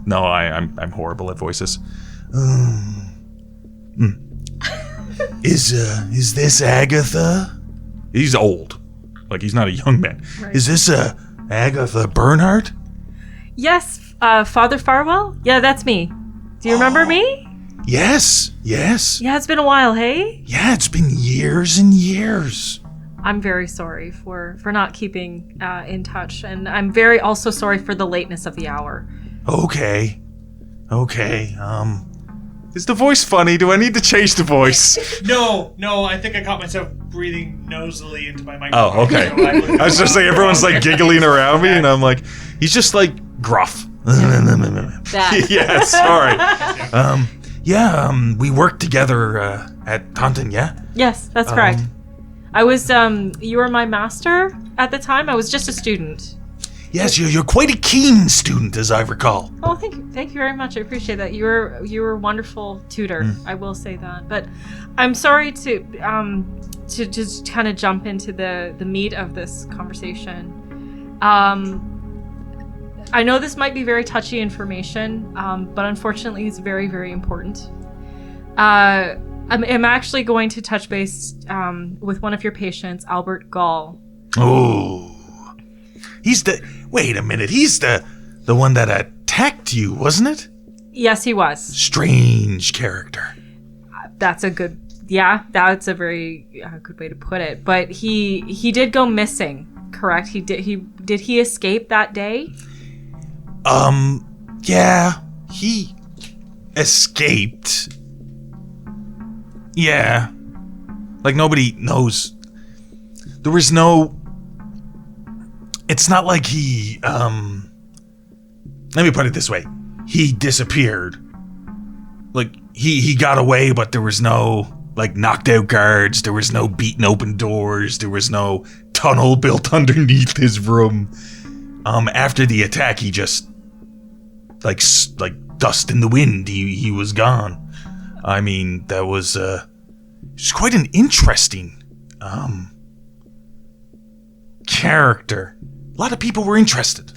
No, I'm horrible at voices. Is this Agatha? He's old. Like, he's not a young man. Right. Is this Agatha Bernhardt? Yes, Father Farwell? Yeah, that's me. Do you remember me? Yes. Yeah, it's been a while, hey? Yeah, it's been years and years. I'm very sorry for not keeping in touch, and I'm very also sorry for the lateness of the hour. Okay. Is the voice funny? Do I need to change the voice? No, I think I caught myself breathing nosily into my microphone. Oh, okay. So I was just saying, everyone's like giggling around me, and I'm like, he's just like gruff. That. Yeah, sorry. We worked together at Taunton, yeah? Yes, that's correct. I was, you were my master at the time? I was just a student. Yes, you're quite a keen student, as I recall. Oh, thank you very much. I appreciate that. You were a wonderful tutor. I will say that. But I'm sorry to just kind of jump into the meat of this conversation. I know this might be very touchy information, but unfortunately, it's very, very important. I'm actually going to touch base with one of your patients, Albert Ghol. Oh. Wait a minute, he's the one that attacked you, wasn't it? Yes, he was. Strange character. That's a very good way to put it. But he did go missing, correct? Did he escape that day? Yeah, he escaped. Yeah. Like, nobody knows. There was no... It's not like he, let me put it this way. He disappeared. Like, he got away, but there was no, like, knocked out guards. There was no beaten open doors. There was no tunnel built underneath his room. After the attack, he just, like dust in the wind, he was gone. I mean, that was, just quite an interesting, character. A lot of people were interested.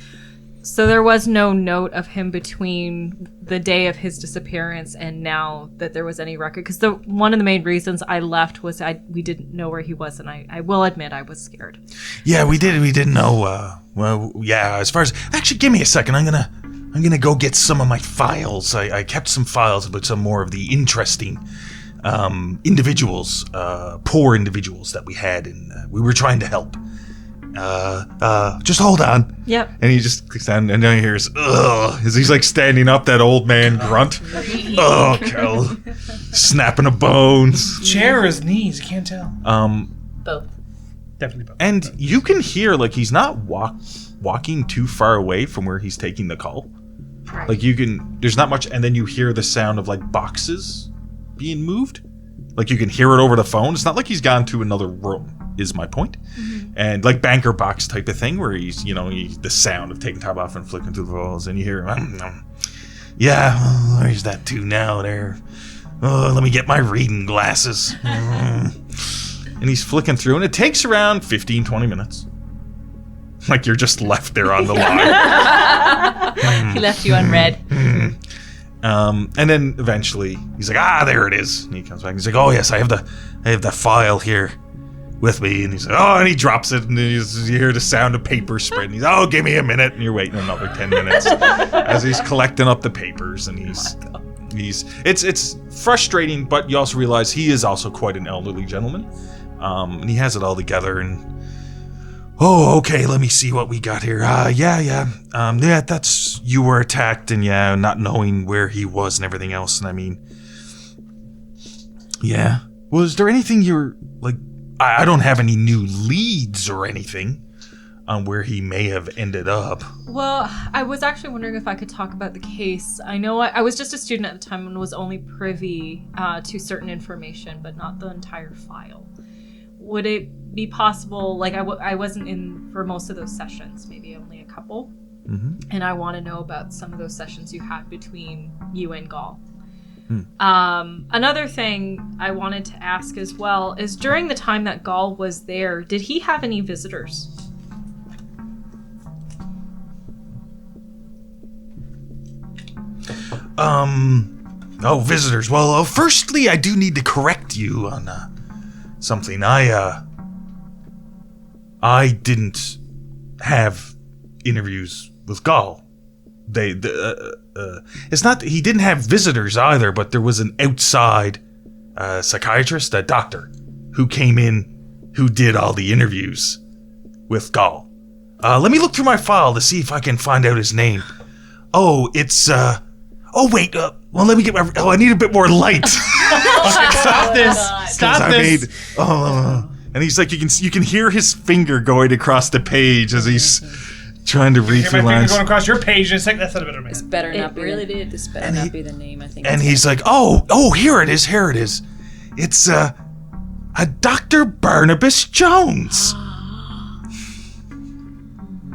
So there was no note of him between the day of his disappearance and now that there was any record? Because one of the main reasons I left was we didn't know where he was, and I will admit I was scared. Yeah, we didn't know. Well, yeah. As far as actually, give me a second. I'm gonna go get some of my files. I kept some files about some more of the interesting individuals, poor individuals that we had, and we were trying to help. Just hold on. Yep. And he just clicks down, and now he hears, ugh, as he's like standing up, that old man grunt. Oh, Kel. Snapping of bones. Chair or his knees, you can't tell. Both. Definitely both. And you can hear, like, he's not walking too far away from where he's taking the call. Right. Like, there's not much, and then you hear the sound of, like, boxes being moved. Like, you can hear it over the phone. It's not like he's gone to another room, is my point. Mm-hmm. And, like, banker box type of thing, where he's, the sound of taking top off and flicking through the walls, and you hear, yeah, well, there's that too now there. Oh, let me get my reading glasses. And he's flicking through, and it takes around 15, 20 minutes. Like, you're just left there on the line. He left you unread. And then eventually he's like, there it is. And he comes back and he's like, oh yes, I have the file here with me. And he's like, and he drops it, and you hear the sound of paper spreading. He's give me a minute, and you're waiting another 10 minutes as he's collecting up the papers, and it's frustrating, but you also realize he is also quite an elderly gentleman. And he has it all together, and okay, let me see what we got here. That's, you were attacked, and not knowing where he was and everything else. And I mean, was there anything you're like, I don't have any new leads or anything on where he may have ended up. Well, I was actually wondering if I could talk about the case. I know I was just a student at the time and was only privy to certain information, but not the entire file. would it be possible, like I wasn't in for most of those sessions, maybe only a couple, and I want to know about some of those sessions you had between you and Ghol. Another thing I wanted to ask as well is during the time that Ghol was there, did he have any visitors? Visitors. Well, firstly, I do need to correct you on something. I didn't have interviews with Ghol. It's not that he didn't have visitors either, but there was an outside psychiatrist, a doctor, who came in, who did all the interviews with Ghol. Let me look through my file to see if I can find out his name. Oh, it's wait. Well, let me get my. I need a bit more light. Stop this! Stop this! And he's like, you can hear his finger going across the page as he's trying to read through my finger lines. going across your page, and it's like, that's not a better man. This better not be really the, did. This better not be the name, I think. And he's like, oh, here it is. It's a Dr. Barnabas Jones.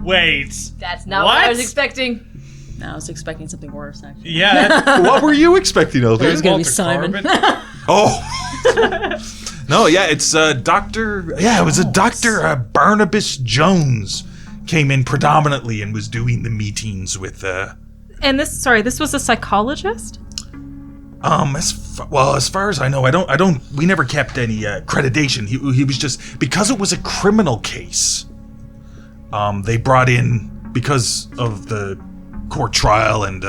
Wait. That's not what I was expecting. No, I was expecting something worse, actually. Yeah. What were you expecting, It was Elder? going to be Simon. No, yeah, it's Dr. Yeah, it was a Dr. Barnabas Jones came in predominantly and was doing the meetings with And this was a psychologist? as far as I know, we never kept any accreditation. He was just, because it was a criminal case, they brought in, because of the court trial and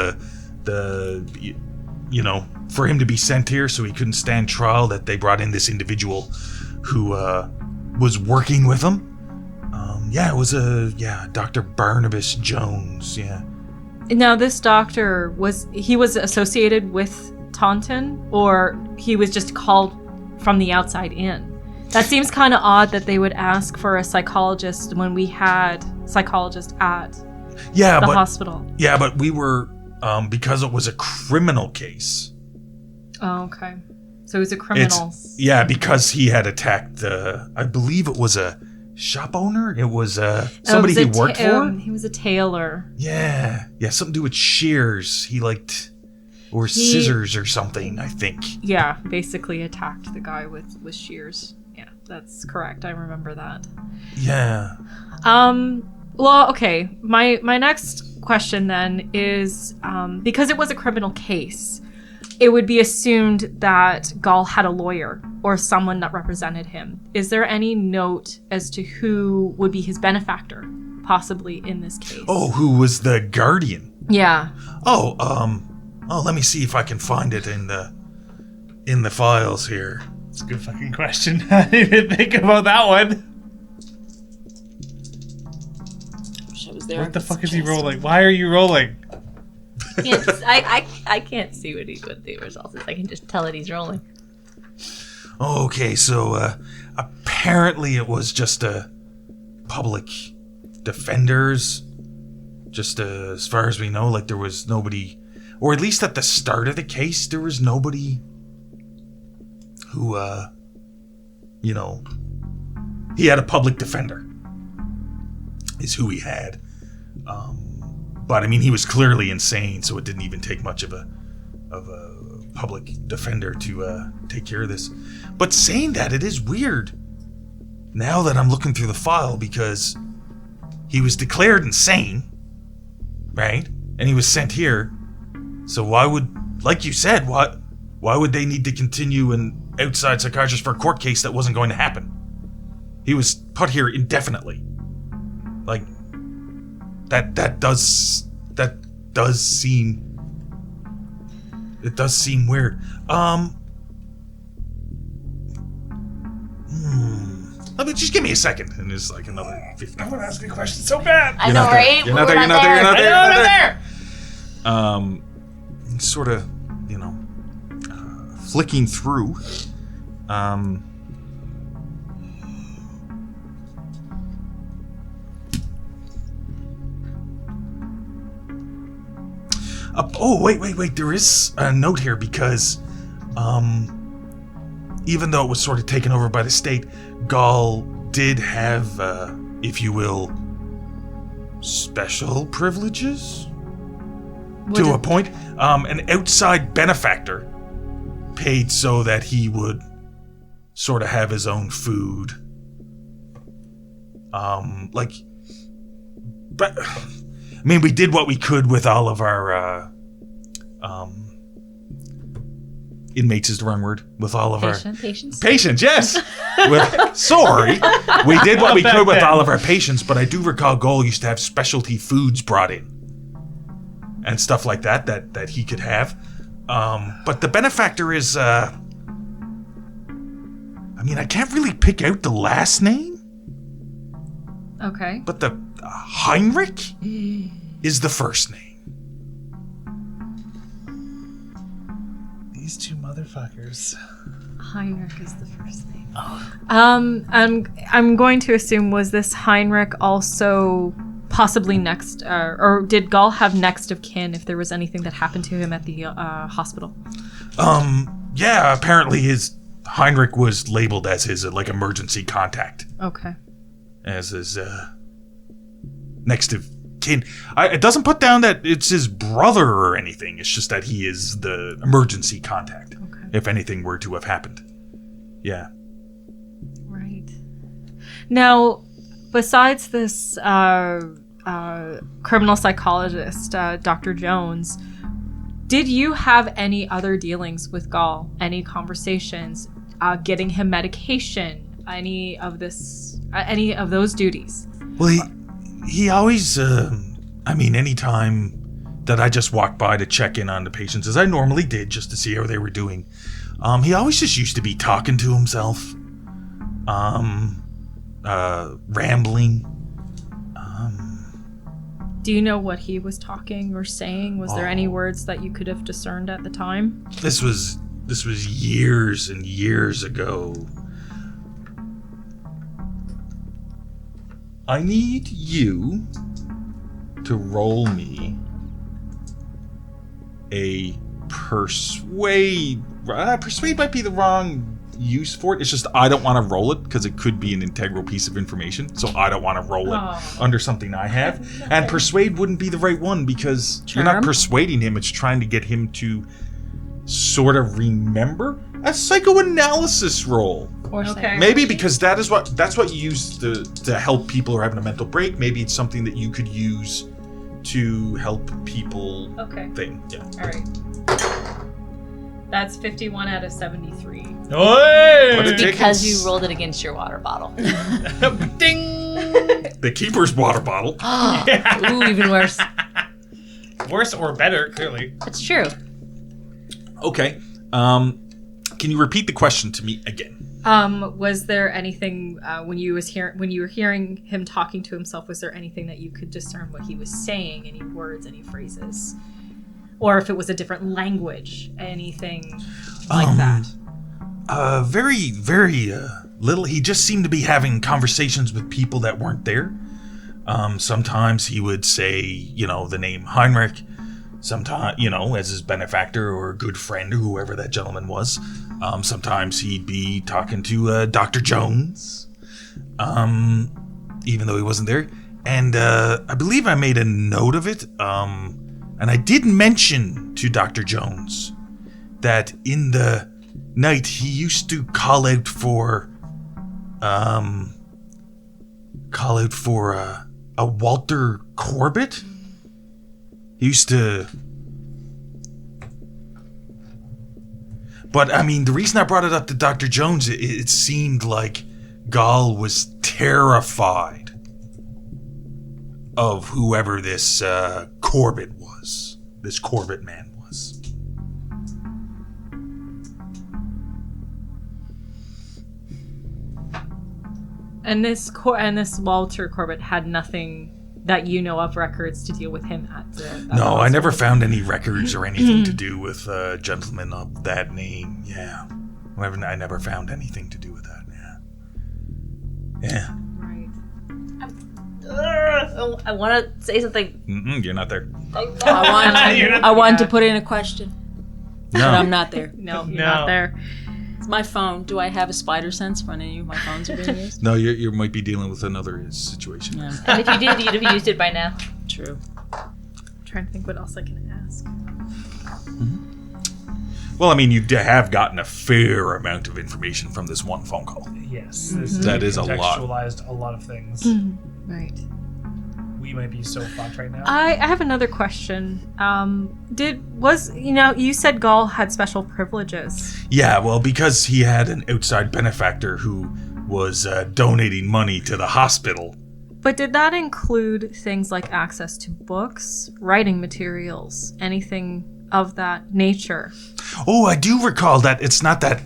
for him to be sent here so he couldn't stand trial, that they brought in this individual who was working with him. It was Dr. Barnabas Jones, yeah. Now, this doctor, was associated with Taunton, or he was just called from the outside in? That seems kind of odd that they would ask for a psychologist when we had psychologists at the hospital. Yeah, but we were, because it was a criminal case. Oh, okay. So he was a criminal. Because he had attacked, I believe it was a shop owner. It was somebody he worked for. He was a tailor. Yeah, something to do with shears. He liked, or scissors or something, I think. Yeah, basically attacked the guy with shears. Yeah, that's correct. I remember that. Yeah. Well, okay. My next question then is, because it was a criminal case, it would be assumed that Ghol had a lawyer or someone that represented him. Is there any note as to who would be his benefactor, possibly in this case? Oh, who was the guardian? Yeah. Let me see if I can find it in the files here. It's a good fucking question. I didn't even think about that one. What the fuck is he rolling? Why are you rolling? I can't see what the result is. I can just tell that he's rolling. Okay, so apparently it was just a public defenders. Just as far as we know, like there was nobody, or at least at the start of the case, there was nobody who, he had a public defender. Is who he had. But I mean, he was clearly insane, so it didn't even take much of a public defender to take care of this. But saying that, it is weird now that I'm looking through the file, because he was declared insane, right? And he was sent here. So why would, like you said, why would they need to continue an outside psychiatrist for a court case that wasn't going to happen? He was put here indefinitely. Like, that does seem weird. Let me just give me a second, and it's like another 15. I want to ask you a question so bad. I know, right? You're not there. Sort of, flicking through. Wait. There is a note here because, even though it was sort of taken over by the state, Ghol did have, if you will, special privileges to a point. An outside benefactor paid so that he would sort of have his own food. But I mean, we did what we could with all of our inmates is the wrong word. With all of patients, yes. We did what we could with all of our patients, but I do recall Ghol used to have specialty foods brought in and stuff like that he could have. But the benefactor is, I mean, I can't really pick out the last name. Okay. But the Heinrich is the first name. These two motherfuckers. Heinrich is the first name. I'm going to assume, was this Heinrich also possibly next, or did Ghol have next of kin if there was anything that happened to him at the hospital? Yeah, apparently Heinrich was labeled as his emergency contact. Okay. As his next of kin. It doesn't put down that it's his brother or anything. It's just that he is the emergency contact. Okay. If anything were to have happened. Yeah. Right. Now, besides this criminal psychologist, Dr. Jones, did you have any other dealings with Ghol? Any conversations? Getting him medication? Any of those duties? Well, he always, anytime that I just walked by to check in on the patients, as I normally did, just to see how they were doing, he always just used to be talking to himself, rambling. Do you know what he was talking or saying? Was there any words that you could have discerned at the time? This was years and years ago. I need you to roll me a persuade. Persuade might be the wrong use for it. It's just I don't want to roll it because it could be an integral piece of information. So I don't want to roll it under something I have. And persuade wouldn't be the right one because you're not persuading him. It's trying to get him to sort of remember a psychoanalysis roll. Okay. Maybe because that's what you use to help people who are having a mental break. Maybe it's something that you could use to help people think. Yeah. All right. That's 51 out of 73. It's because you rolled it against your water bottle. Ding! The keeper's water bottle. Yeah. Ooh, even worse. Worse or better, clearly. That's true. Okay. Can you repeat the question to me again? Was there anything when you were hearing him talking to himself? Was there anything that you could discern what he was saying? Any words? Any phrases? Or if it was a different language? Anything like that? Very, very little. He just seemed to be having conversations with people that weren't there. Sometimes he would say, the name Heinrich. Sometimes, as his benefactor or good friend or whoever that gentleman was. Sometimes he'd be talking to Dr. Jones, even though he wasn't there. And I believe I made a note of it. And I did mention to Dr. Jones that in the night he used to call out for a Walter Corbet. He used to... But, the reason I brought it up to Dr. Jones, it seemed like Ghol was terrified of whoever this Corbet was. This Corbet man was. And this Walter Corbet had nothing that you know of records to deal with him at the... No, I never found any records or anything to do with a gentleman of that name. Yeah. I never found anything to do with that. Yeah. Right. I want to say something. You're not there. I want to put in a question. No. But I'm not there. No, you're not there. My phone. Do I have a spider sense for any of my phones are being used? No, you might be dealing with another situation. Yeah, And if you did, you'd have used it by now. true. I'm trying to think what else I can ask. Well, I mean, you have gotten a fair amount of information from this one phone call. Yes, That is a lot. Contextualized a lot of things. Right. We might be so fucked right now. I have another question. You said Ghol had special privileges. Yeah, well, because he had an outside benefactor who was donating money to the hospital. But did that include things like access to books, writing materials, anything of that nature? Oh, I do recall that. It's not that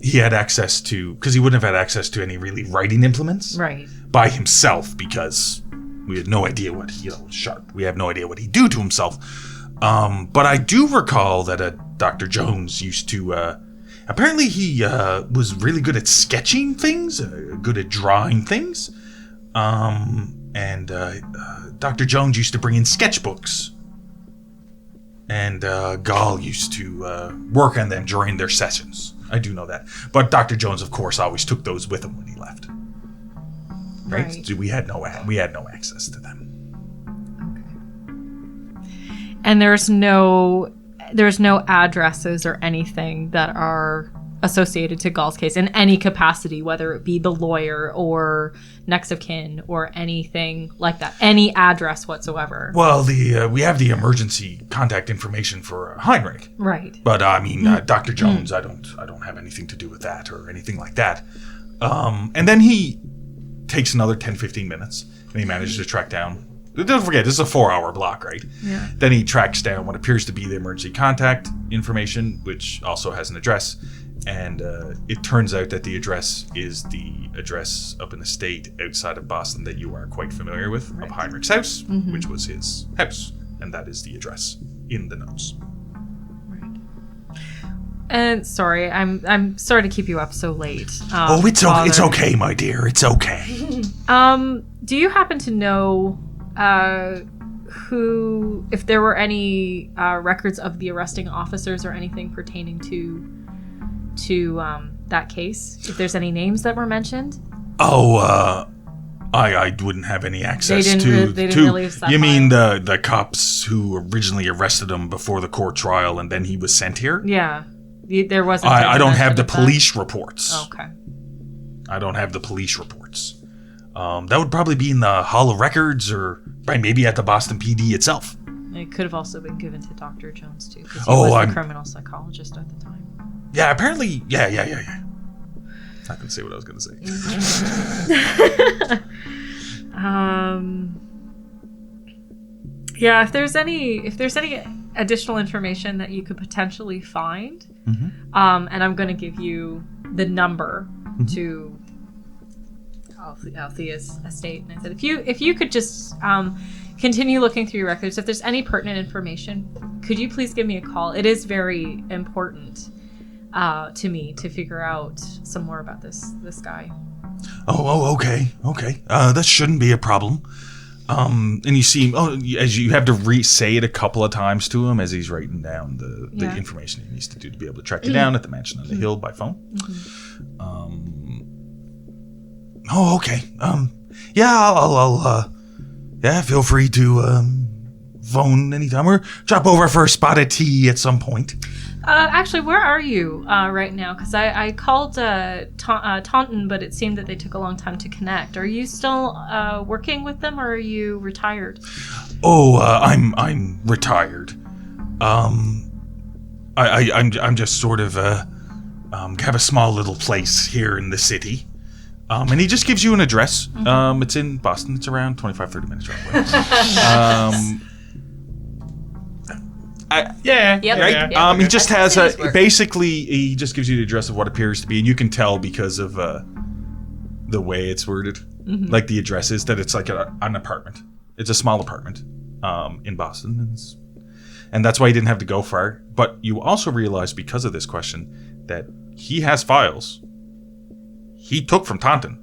he had access to, because he wouldn't have had access to any really writing implements Right. by himself, because we had no idea what, sharp. We have no idea what he'd do to himself. But I do recall that Dr. Jones used to, apparently he was really good at sketching things, good at drawing things. And Dr. Jones used to bring in sketchbooks. And Ghol used to work on them during their sessions. I do know that. But Dr. Jones, of course, always took those with him when he left. Right? So we had no access to them. Okay. And there's no addresses or anything that are associated to Ghol's case in any capacity, whether it be the lawyer or next of kin or anything like that, any address whatsoever. Well, we have the emergency contact information for Heinrich. Right. But I mean, Dr. Jones, I don't have anything to do with that or anything like that. And then he takes another 10-15 minutes and he manages to track down. Don't forget, this is a 4-hour block, right? Yeah. Then he tracks down what appears to be the emergency contact information, which also has an address. And it turns out that the address is the address up in the state outside of Boston that you are quite familiar with, of Heinrich's house, which was his house. And that is the address in the notes. Right. And sorry, I'm sorry to keep you up so late. It's okay, my dear. It's okay. Do you happen to know if there were any records of the arresting officers or anything pertaining to that case? If there's any names that were mentioned? I wouldn't have any access to. They didn't release that You file? mean the cops who originally arrested him before the court trial and then he was sent here? Yeah, there wasn't. I don't have the mention of that? police reports. Okay. I don't have the police reports. That would probably be in the Hall of Records or maybe at the Boston PD itself. It could have also been given to Dr. Jones too, because he Oh, was I'm- the criminal psychologist at the time. Yeah, apparently. Yeah. Not gonna say what I was gonna say. Yeah, if there's any additional information that you could potentially find, and I'm going to give you the number to Althea's estate, and I said if you could just continue looking through your records, if there's any pertinent information, could you please give me a call? It is very important to me to figure out some more about this guy. Okay. That shouldn't be a problem. And you see, as you have to say it a couple of times to him as he's writing down the information he needs to do to be able to track you down at the mansion on the hill by phone. Okay. I'll feel free to phone anytime or drop over for a spot of tea at some point. Actually, where are you right now? Because I called Taunton, but it seemed that they took a long time to connect. Are you still working with them, or are you retired? I'm retired. I'm just sort of have a small little place here in the city. And he just gives you an address. It's in Boston. It's around 25-30 minutes away. Yep. Right? Yep. He just That's has city's work. basically, he just gives you the address of what appears to be, and you can tell because of the way it's worded, like the address is, that it's like an apartment. It's a small apartment in Boston. And that's why he didn't have to go far. But you also realize because of this question that he has files he took from Taunton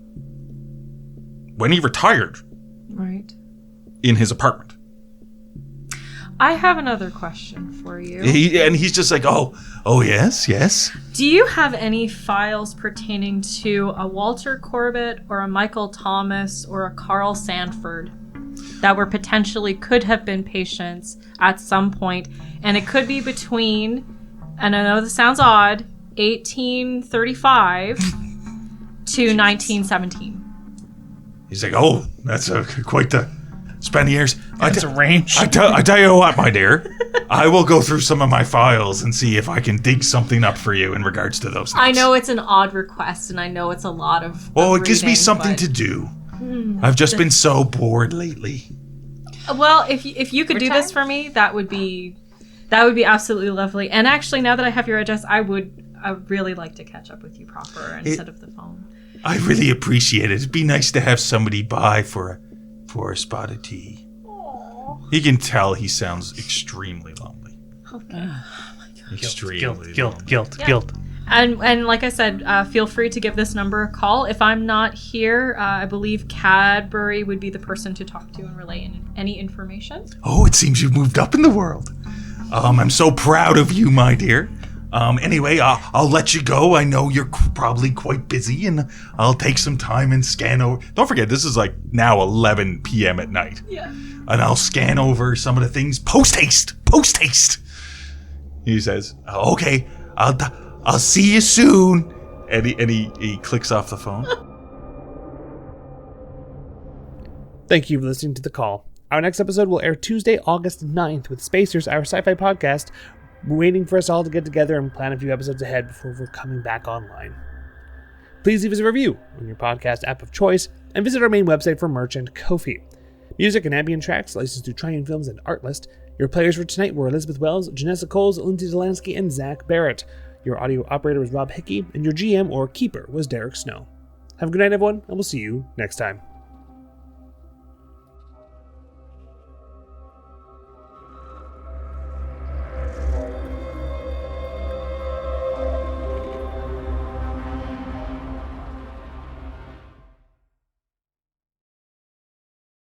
when he retired Right. in his apartment. I have another question for you. He's just like, Oh, yes, yes. Do you have any files pertaining to a Walter Corbet or a Michael Thomas or a Carl Sanford that were potentially could have been patients at some point? And it could be between, and I know this sounds odd, 1835 to 1917. He's like, oh, that's quite the span of years. That's a range. I tell you what, my dear. I will go through some of my files and see if I can dig something up for you in regards to those things. I know it's an odd request, and I know it's a lot of Well, it gives me reading, something but- to do. I've just been so bored lately. Well, if you could do this for me, that would be absolutely lovely. And actually, now that I have your address, I would really like to catch up with you proper instead of the phone. I really appreciate it. It'd be nice to have somebody by for a spot of tea. Aww. You can tell he sounds extremely lonely. Okay. Extremely Guilt. And like I said, feel free to give this number a call. If I'm not here, I believe Cadbury would be the person to talk to and relay any information. Oh, it seems you've moved up in the world. I'm so proud of you, my dear. Anyway, I'll let you go. I know you're probably quite busy, and I'll take some time and scan over. Don't forget, this is like now 11 p.m. at night. Yeah. And I'll scan over some of the things. Post haste. He says, okay, I'll see you soon. And he clicks off the phone. Thank you for listening to The Call. Our next episode will air Tuesday, August 9th with Spacers, our sci-fi podcast. We're waiting for us all to get together and plan a few episodes ahead before we're coming back online. Please leave us a review on your podcast app of choice and visit our main website for merch and Ko-fi. Music and ambient tracks licensed through Triune Films and Artlist. Your players for tonight were Elizabeth Wells, Janessa Coles, Lindsay Delansky, and Zach Barrett. Your audio operator was Rob Hickey, and your GM or keeper was Derek Snow. Have a good night, everyone, and we'll see you next time.